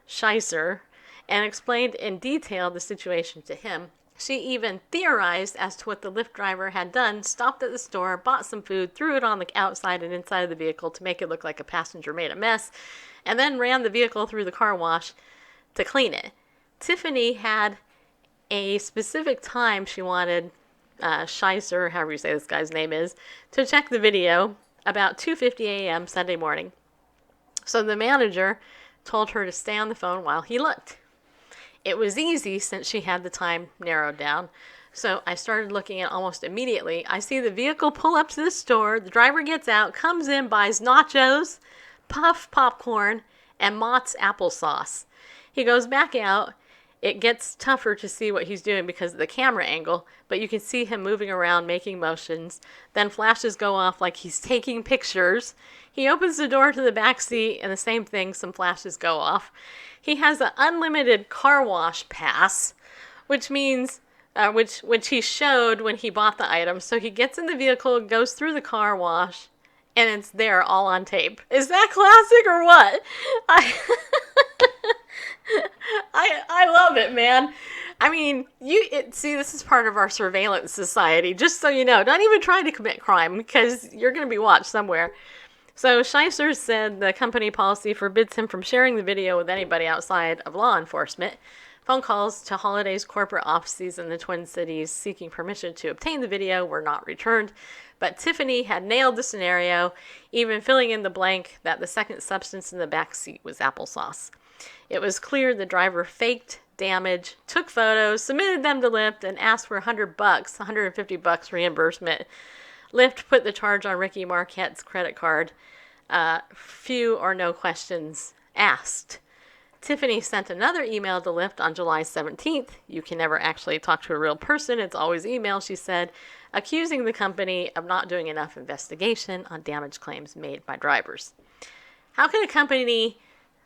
Speaker 4: Scheisser, and explained in detail the situation to him. She even theorized as to what the Lyft driver had done, stopped at the store, bought some food, threw it on the outside and inside of the vehicle to make it look like a passenger made a mess, and then ran the vehicle through the car wash to clean it. Tiffany had a specific time she wanted Scheisser, however you say this guy's name is, to check the video about 2:50 a.m. Sunday morning. So the manager told her to stay on the phone while he looked. It was easy since she had the time narrowed down, so I started looking at almost immediately. I see the vehicle pull up to the store, the driver gets out, comes in, buys nachos, puff popcorn, and Mott's applesauce. He goes back out. It gets tougher to see what he's doing because of the camera angle, but you can see him moving around, making motions. Then flashes go off like he's taking pictures. He opens the door to the back seat, and the same thing, some flashes go off. He has an unlimited car wash pass, which means, which he showed when he bought the item. So he gets in the vehicle, goes through the car wash, and it's there all on tape. Is that classic or what? I love it, man. I mean, see, this is part of our surveillance society. Just so you know, don't even try to commit crime because you're going to be watched somewhere. So Scheisser said the company policy forbids him from sharing the video with anybody outside of law enforcement. Phone calls to Holiday's corporate offices in the Twin Cities seeking permission to obtain the video were not returned. But Tiffany had nailed the scenario, even filling in the blank that the second substance in the back seat was applesauce. It was clear the driver faked damage, took photos, submitted them to Lyft, and asked for $150 reimbursement. Lyft put the charge on Ricky Marquette's credit card. Few or no questions asked. Tiffany sent another email to Lyft on July 17th. You can never actually talk to a real person. It's always email, she said, accusing the company of not doing enough investigation on damage claims made by drivers. How can a company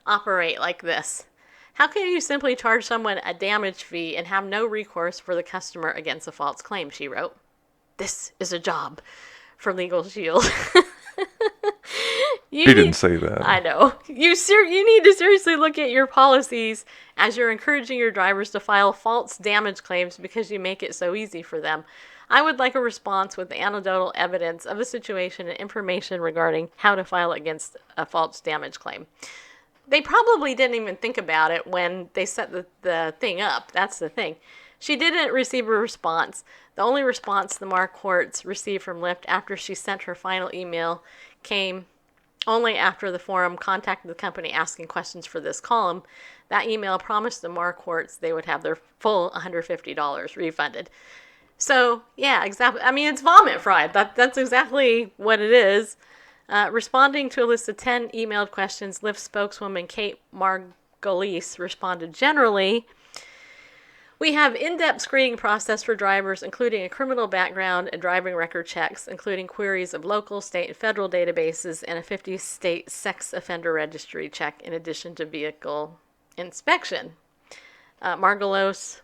Speaker 4: operate like this? How can you simply charge someone a damage fee and have no recourse for the customer against a false claim, she wrote. This is a job for Legal Shield.
Speaker 5: He didn't say that.
Speaker 4: I know. You need to seriously look at your policies as you're encouraging your drivers to file false damage claims because you make it so easy for them. I would like a response with anecdotal evidence of a situation and information regarding how to file against a false damage claim. they probably didn't even think about it when they set the thing up. That's the thing. She didn't receive a response. The only response the Marquarts received from Lyft after she sent her final email came only after the forum contacted the company asking questions for this column. That email promised the Marquarts they would have their full $150 refunded. So, yeah, exactly. I mean, it's vomit fraud. That's exactly what it is. Responding to a list of 10 emailed questions, Lyft spokeswoman Kate Margolis responded generally. We have in-depth screening process for drivers, including a criminal background and driving record checks, including queries of local, state, and federal databases, and a 50-state sex offender registry check, in addition to vehicle inspection. Margolis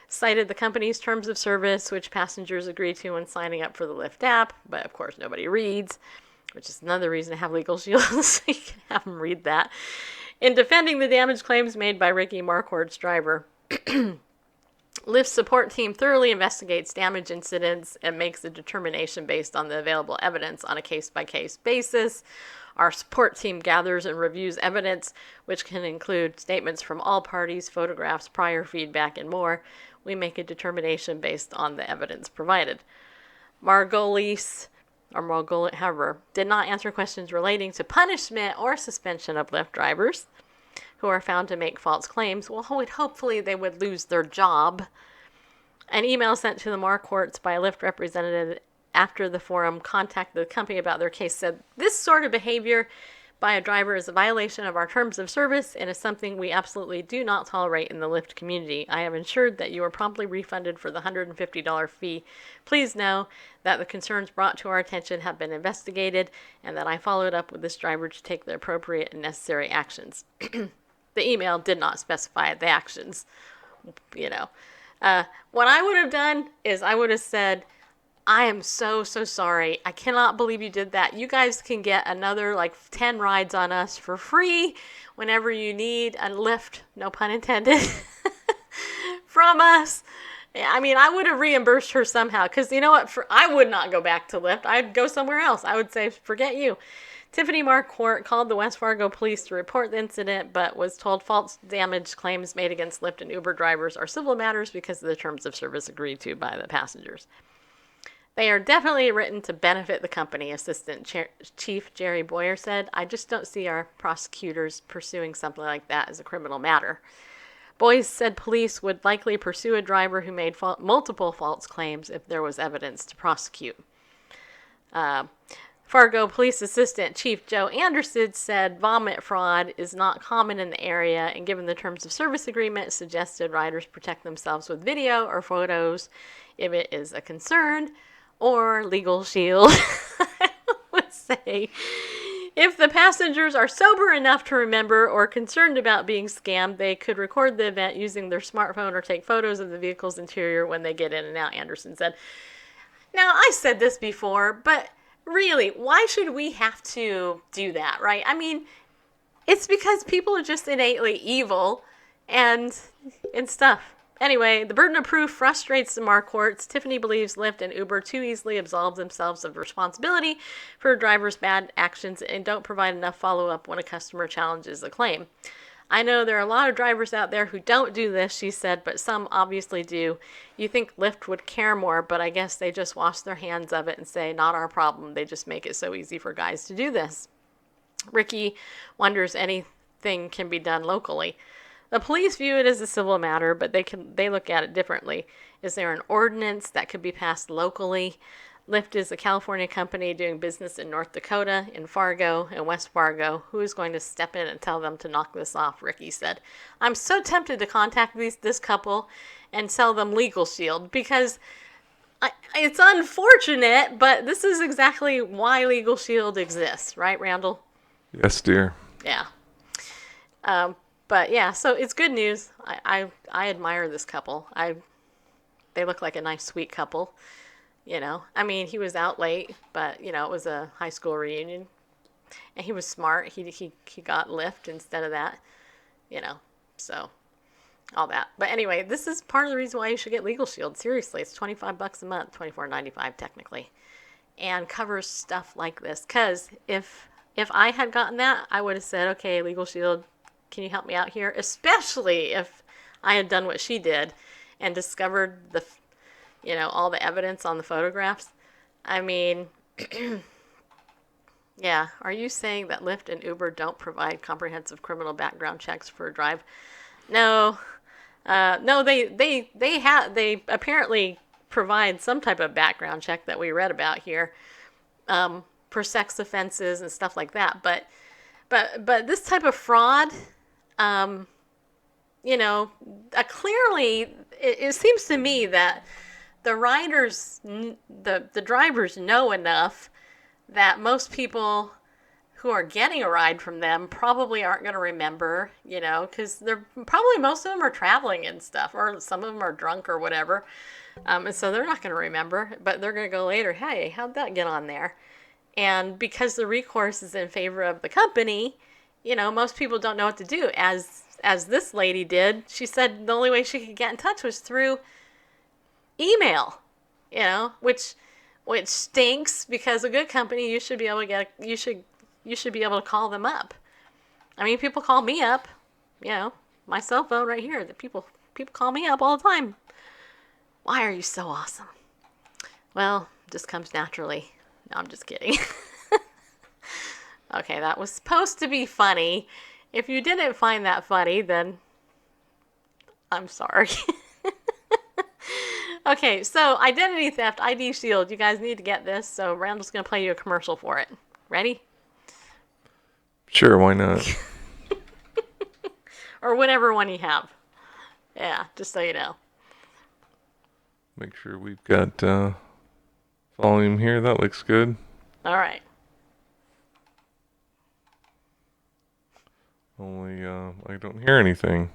Speaker 4: cited the company's terms of service, which passengers agree to when signing up for the Lyft app, but of course nobody reads, which is another reason to have legal shields, so you can have them read that. In defending the damage claims made by Ricky Marquardt's driver, Lyft's support team thoroughly investigates damage incidents and makes a determination based on the available evidence on a case-by-case basis. Our support team gathers and reviews evidence, which can include statements from all parties, photographs, prior feedback, and more. We make a determination based on the evidence provided. Margolis, however, did not answer questions relating to punishment or suspension of Lyft drivers who are found to make false claims. Well, hopefully they would lose their job. An email sent to the Marquarts by a Lyft representative after the forum contacted the company about their case said, this sort of behavior by a driver is a violation of our terms of service and is something we absolutely do not tolerate in the Lyft community. I have ensured that you are promptly refunded for the $150 fee. Please know that the concerns brought to our attention have been investigated and that I followed up with this driver to take the appropriate and necessary actions. The email did not specify the actions, What I would have done is I would have said, I am so sorry. I cannot believe you did that. You guys can get another 10 rides on us for free whenever you need a lift, no pun intended, from us. I mean, I would have reimbursed her somehow because you know what? I would not go back to Lyft. I'd go somewhere else. I would say, forget you. Tiffany Marquardt called the West Fargo police to report the incident, but was told false damage claims made against Lyft and Uber drivers are civil matters because of the terms of service agreed to by the passengers. They are definitely written to benefit the company, Assistant Chief Jerry Boyer said. I just don't see our prosecutors pursuing something like that as a criminal matter. Boyer said police would likely pursue a driver who made multiple false claims if there was evidence to prosecute. Fargo Police Assistant Chief Joe Anderson said vomit fraud is not common in the area, and given the terms of service agreement, suggested riders protect themselves with video or photos if it is a concern, or legal shield. I would say if the passengers are sober enough to remember or concerned about being scammed, they could record the event using their smartphone or take photos of the vehicle's interior when they get in and out, Anderson said. Now, I said this before, but really, why should we have to do that, right? I mean, it's because people are just innately evil and stuff. Anyway, the burden of proof frustrates the Marquarts. Tiffany believes Lyft and Uber too easily absolve themselves of responsibility for drivers' bad actions and don't provide enough follow-up when a customer challenges a claim. I know there are a lot of drivers out there who don't do this, she said, but some obviously do. You think Lyft would care more, but I guess they just wash their hands of it and say, not our problem. They just make it so easy for guys to do this. Ricky wonders anything can be done locally. The police view it as a civil matter, but they look at it differently. Is there an ordinance that could be passed locally? Lyft is a California company doing business in North Dakota, in Fargo, and West Fargo. Who is going to step in and tell them to knock this off, Ricky said. I'm so tempted to contact this couple and sell them Legal Shield because it's unfortunate, but this is exactly why Legal Shield exists, right, Randall?
Speaker 5: Yes, dear.
Speaker 4: Yeah. But yeah, so it's good news. I admire this couple. They look like a nice, sweet couple. I mean, he was out late, but it was a high school reunion, and he was smart. He got Lyft instead of that, so all that. But anyway, this is part of the reason why you should get Legal Shield. Seriously, it's $25 a month, $24.95 technically, and covers stuff like this. Because if if I had gotten that, I would have said, okay, Legal Shield, can you help me out here? Especially if I had done what she did and discovered all the evidence on the photographs. I mean, yeah. Are you saying that Lyft and Uber don't provide comprehensive criminal background checks for a drive? No. No, they apparently provide some type of background check that we read about here, for sex offenses and stuff like that. But this type of fraud, clearly it seems to me that the drivers know enough that most people who are getting a ride from them probably aren't going to remember, because they're probably, most of them are traveling and stuff, or some of them are drunk or whatever. And so they're not going to remember, but they're going to go later, hey, how'd that get on there? And because the recourse is in favor of the company, most people don't know what to do. As this lady did, she said the only way she could get in touch was through email, which stinks, because a good company, you should be able to call them up. I mean, people call me up, my cell phone right here, that people call me up all the time. Why are you so awesome? Well, it just comes naturally. No, I'm just kidding. Okay, that was supposed to be funny. If you didn't find that funny, then I'm sorry. Okay, so identity theft, ID Shield. You guys need to get this, so Randall's going to play you a commercial for it. Ready?
Speaker 5: Sure, why not?
Speaker 4: Or whatever one you have. Yeah, just so you know.
Speaker 5: Make sure we've got volume here. That looks good.
Speaker 4: All right.
Speaker 5: Only I don't hear anything.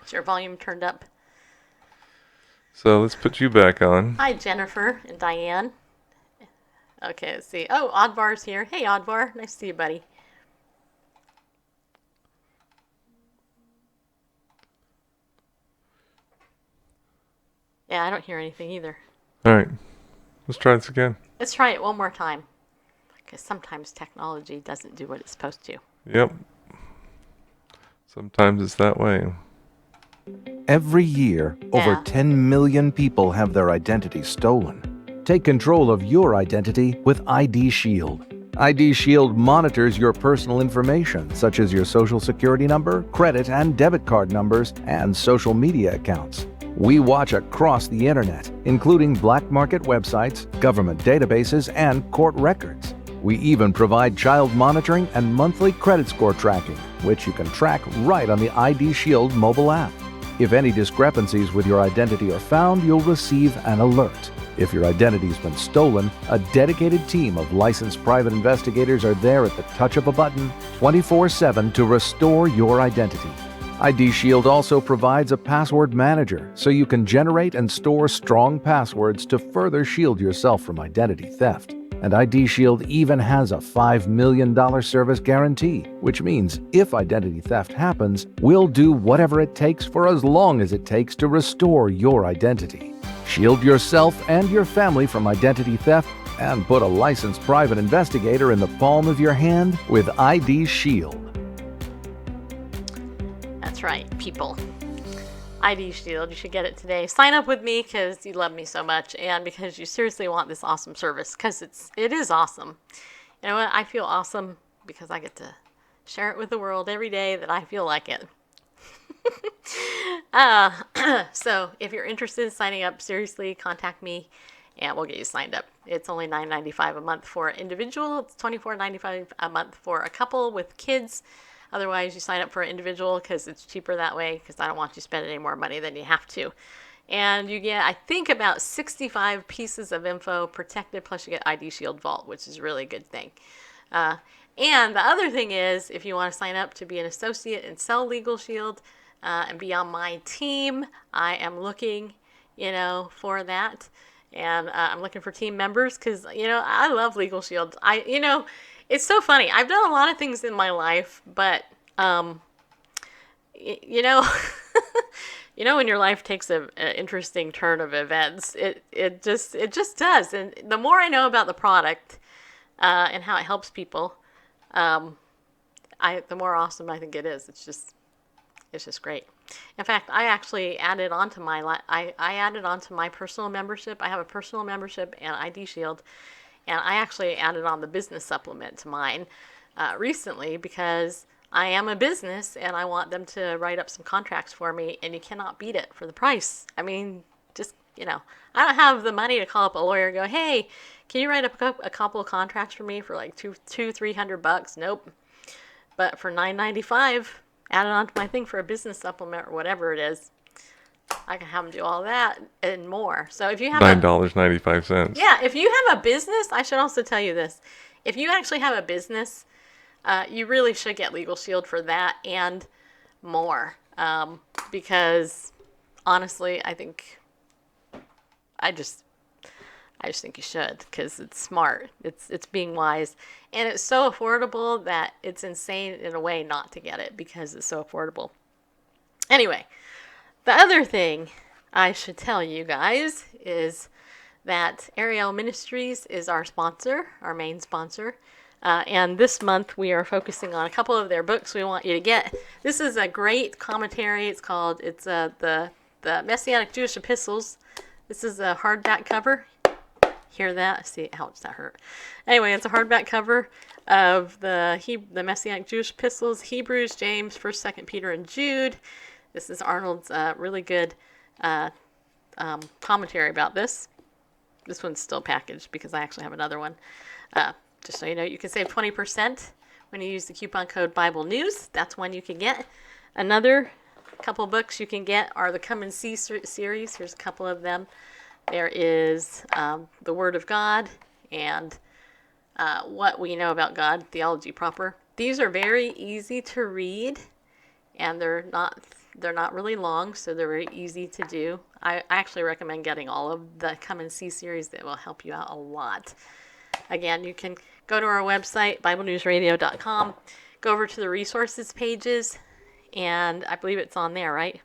Speaker 4: Is your volume turned up?
Speaker 5: So let's put you back on.
Speaker 4: Hi, Jennifer and Diane. Okay, let's see. Oh, Oddvar's here. Hey, Oddvar. Nice to see you, buddy. Yeah, I don't hear anything either.
Speaker 5: All right. Let's try this again.
Speaker 4: Let's try it one more time. Because sometimes technology doesn't do what it's supposed to.
Speaker 5: Yep. Sometimes it's that way.
Speaker 6: Every year, over 10 million people have their identity stolen. Take control of your identity with ID Shield. ID Shield monitors your personal information, such as your social security number, credit and debit card numbers, and social media accounts. We watch across the internet, including black market websites, government databases, and court records. We even provide child monitoring and monthly credit score tracking, which you can track right on the ID Shield mobile app. If any discrepancies with your identity are found, you'll receive an alert. If your identity's been stolen, a dedicated team of licensed private investigators are there at the touch of a button, 24/7 to restore your identity. ID Shield also provides a password manager, so you can generate and store strong passwords to further shield yourself from identity theft. And ID Shield even has a $5 million service guarantee, which means if identity theft happens, we'll do whatever it takes for as long as it takes to restore your identity. Shield yourself and your family from identity theft and put a licensed private investigator in the palm of your hand with ID Shield.
Speaker 4: That's right, people. ID Shield, you should get it today. Sign up with me because you love me so much and because you seriously want this awesome service, because it is awesome. You know what? I feel awesome because I get to share it with the world every day that I feel like it. So if you're interested in signing up, seriously, contact me and we'll get you signed up. It's only $9.95 a month for an individual. It's $24.95 a month for a couple with kids. Otherwise, you sign up for an individual because it's cheaper that way, because I don't want you spending any more money than you have to. And you get, I think, about 65 pieces of info protected, plus you get ID Shield Vault, which is a really good thing. And the other thing is, if you want to sign up to be an associate and sell Legal Shield and be on my team, I am looking, for that. And I'm looking for team members because, I love Legal Shield. It's so funny. I've done a lot of things in my life, but, when your life takes an interesting turn of events, it just does. And the more I know about the product and how it helps people, The more awesome I think it is, it's just great. In fact, I actually added onto I added onto my personal membership. I have a personal membership and ID Shield, and I actually added on the business supplement to mine recently because I am a business and I want them to write up some contracts for me, and you cannot beat it for the price. I mean, just, I don't have the money to call up a lawyer and go, hey, can you write up a couple of contracts for me for like $300? Nope. But for $9.95, add it onto my thing for a business supplement or whatever it is, I can have them do all that and more. So if you have
Speaker 5: $9.95.
Speaker 4: Yeah, if you have a business, I should also tell you this. If you actually have a business, you really should get Legal Shield for that and more. Because honestly, I just think you should, because it's smart. It's being wise, and it's so affordable that it's insane in a way not to get it because it's so affordable. Anyway, the other thing I should tell you guys is that Ariel Ministries is our sponsor, our main sponsor. And this month we are focusing on a couple of their books we want you to get. This is a great commentary. It's the Messianic Jewish Epistles. This is a hardback cover. Hear that? See, ouch, that hurt. Anyway, it's a hardback cover of the Messianic Jewish Epistles: Hebrews, James, 1st, 2nd Peter, and Jude. This is Arnold's really good commentary about this. This one's still packaged because I actually have another one. Just so you know, you can save 20% when you use the coupon code Bible News. That's one you can get. Another couple books you can get are the Come and See series. Here's a couple of them. There is The Word of God and What We Know About God, Theology Proper. These are very easy to read, and they're not really long, so they're very easy to do. I actually recommend getting all of the Come and See series. That will help you out a lot. Again, you can go to our website, BibleNewsRadio.com, go over to the resources pages, and I believe it's on there, right?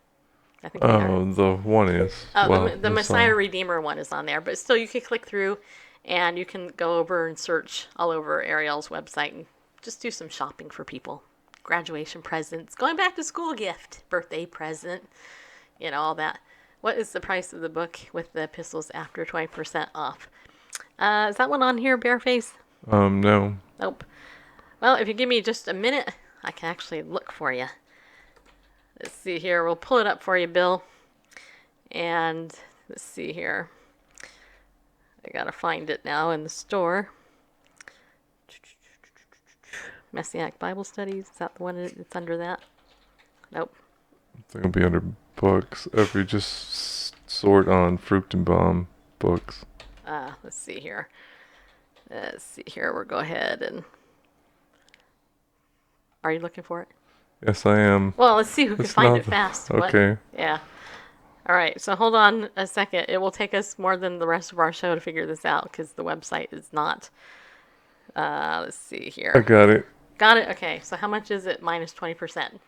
Speaker 4: I think
Speaker 5: the one is.
Speaker 4: The Messiah Redeemer one is on there, but still you can click through and you can go over and search all over Ariel's website and just do some shopping for people. Graduation presents, going back to school gift, birthday present, all that. What is the price of the book with the epistles after 20% off? Is that one on here, Bareface?
Speaker 5: No.
Speaker 4: Nope. Well, if you give me just a minute, I can actually look for you. Let's see here. We'll pull it up for you, Bill. And let's see here. I gotta find it now in the store. Messianic Bible Studies. Is that the one that's under that? Nope.
Speaker 5: I think it'll be under books. If you just sort on Fruchtenbaum books.
Speaker 4: Let's see here. We'll go ahead and... Are you looking for it?
Speaker 5: Yes, I am.
Speaker 4: Well, let's see who can find it fast.
Speaker 5: Okay.
Speaker 4: Yeah. All right. So hold on a second. It will take us more than the rest of our show to figure this out because the website is not. Let's see here.
Speaker 5: I got it.
Speaker 4: Got it? Okay. So how much is it minus 20%?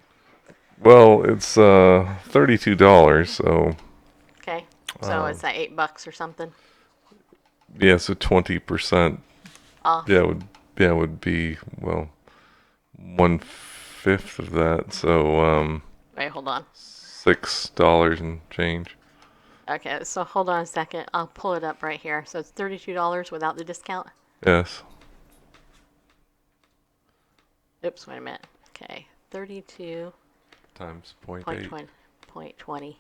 Speaker 5: Well, it's $32, so...
Speaker 4: Okay. So it's at $8 or something?
Speaker 5: Yeah, so 20%
Speaker 4: off.
Speaker 5: Yeah, would be, well, 1/5 of that, so
Speaker 4: wait, hold on.
Speaker 5: $6 and change.
Speaker 4: Okay, so hold on a second. I'll pull it up right here. So it's $32 without the discount?
Speaker 5: Yes.
Speaker 4: Oops, wait a minute. Okay, 32
Speaker 5: times 0.8.
Speaker 4: 20.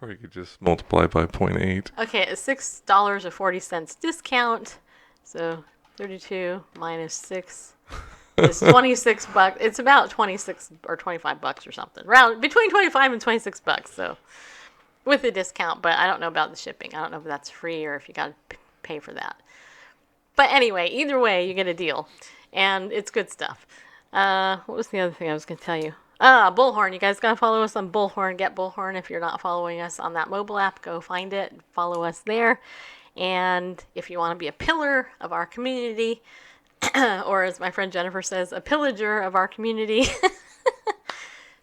Speaker 5: Or you could just multiply by 0.8.
Speaker 4: Okay, it's $6.40 discount. So 32 minus 6 is $26. It's about 26 or $25 or something. Around between 25 and $26. So with the discount, but I don't know about the shipping. I don't know if that's free or if you got to pay for that. But anyway, either way, you get a deal, and it's good stuff. What was the other thing I was going to tell you? Bullhorn. You guys got to follow us on Bullhorn. Get Bullhorn. If you're not following us on that mobile app, go find it. Follow us there. And if you want to be a pillar of our community, or as my friend Jennifer says, a pillager of our community,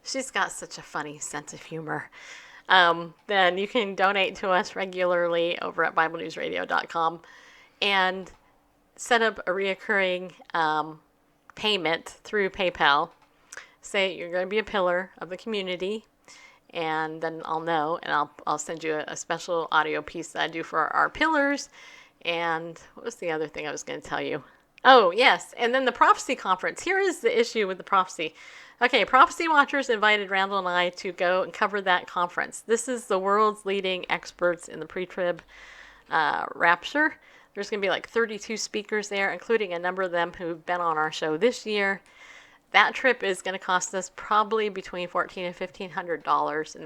Speaker 4: she's got such a funny sense of humor, then you can donate to us regularly over at BibleNewsRadio.com and set up a reoccurring payment through PayPal. Say you're going to be a pillar of the community, and then I'll know, and I'll send you a special audio piece that I do for our pillars. And what was the other thing I was going to tell you? Oh, yes. And then the prophecy conference. Here is the issue with the prophecy. Okay, Prophecy Watchers invited Randall and I to go and cover that conference. This is the world's leading experts in the pre-trib rapture. There's going to be like 32 speakers there, including a number of them who've been on our show this year. That trip is going to cost us probably between $1,400 and $1,500, and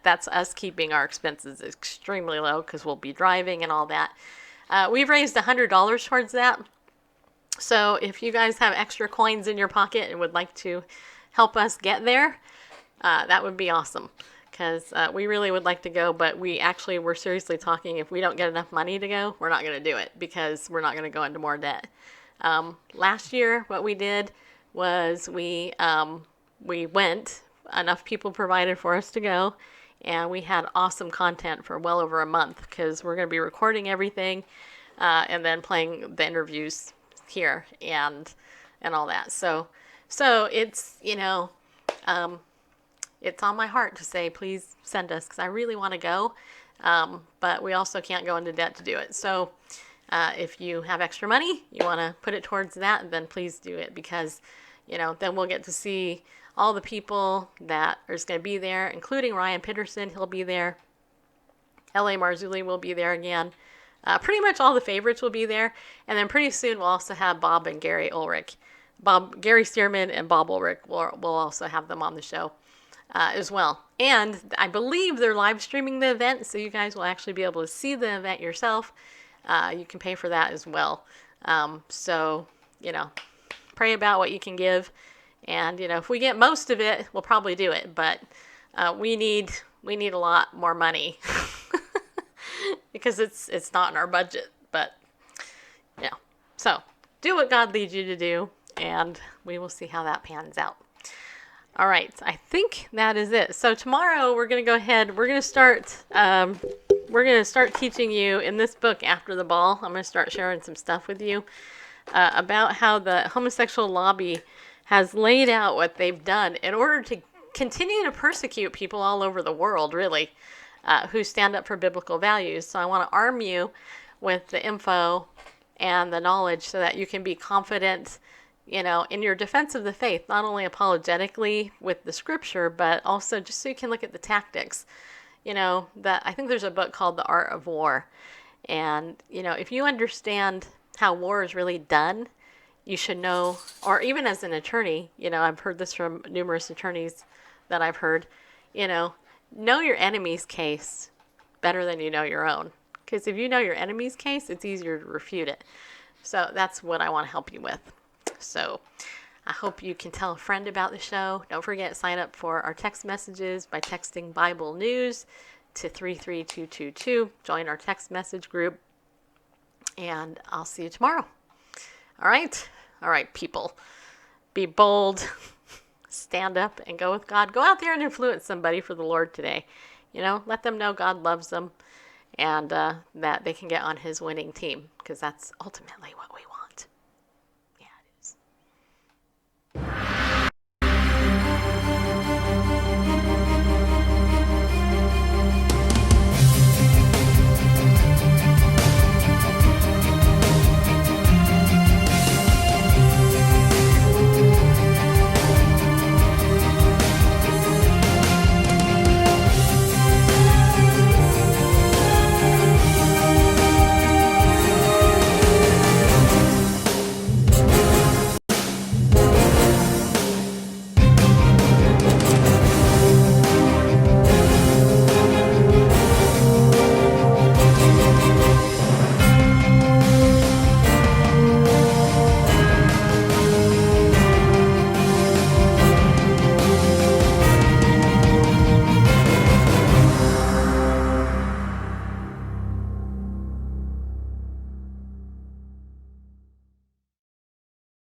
Speaker 4: that's us keeping our expenses extremely low because we'll be driving and all that. We've raised $100 towards that. So if you guys have extra coins in your pocket and would like to help us get there, that would be awesome. Because we really would like to go, but we're seriously talking, if we don't get enough money to go, we're not going to do it because we're not going to go into more debt. Last year, what we did was we went, enough people provided for us to go, and we had awesome content for well over a month because we're going to be recording everything and then playing the interviews here and all that. So it's, it's on my heart to say, please send us, because I really want to go, but we also can't go into debt to do it. So if you have extra money, you want to put it towards that, then please do it, because, then we'll get to see all the people that are going to be there, including Ryan Peterson. He'll be there. L.A. Marzulli will be there again. Pretty much all the favorites will be there. And then pretty soon we'll also have Bob and Gary Ulrich. Gary Stearman and Bob Ulrich will also have them on the show as well. And I believe they're live streaming the event, so you guys will actually be able to see the event yourself. You can pay for that as well. So, pray about what you can give. And, if we get most of it, we'll probably do it. But we need a lot more money because it's not in our budget. But, so do what God leads you to do, and we will see how that pans out. All right, I think that is it. So tomorrow we're going to go ahead. We're going to start teaching you in this book, After the Ball. I'm going to start sharing some stuff with you about how the homosexual lobby has laid out what they've done in order to continue to persecute people all over the world, really, who stand up for biblical values. So I want to arm you with the info and the knowledge so that you can be confident, in your defense of the faith, not only apologetically with the scripture, but also just so you can look at the tactics. I think there's a book called The Art of War. And, if you understand how war is really done, you should know, or even as an attorney, I've heard this from numerous attorneys that I've heard, know your enemy's case better than you know your own. Because if you know your enemy's case, it's easier to refute it. So that's what I want to help you with. So I hope you can tell a friend about the show. Don't forget, sign up for our text messages by texting Bible News to 33222. Join our text message group. And I'll see you tomorrow. All right, people. Be bold. Stand up and go with God. Go out there and influence somebody for the Lord today. Let them know God loves them and that they can get on his winning team, because that's ultimately what we want.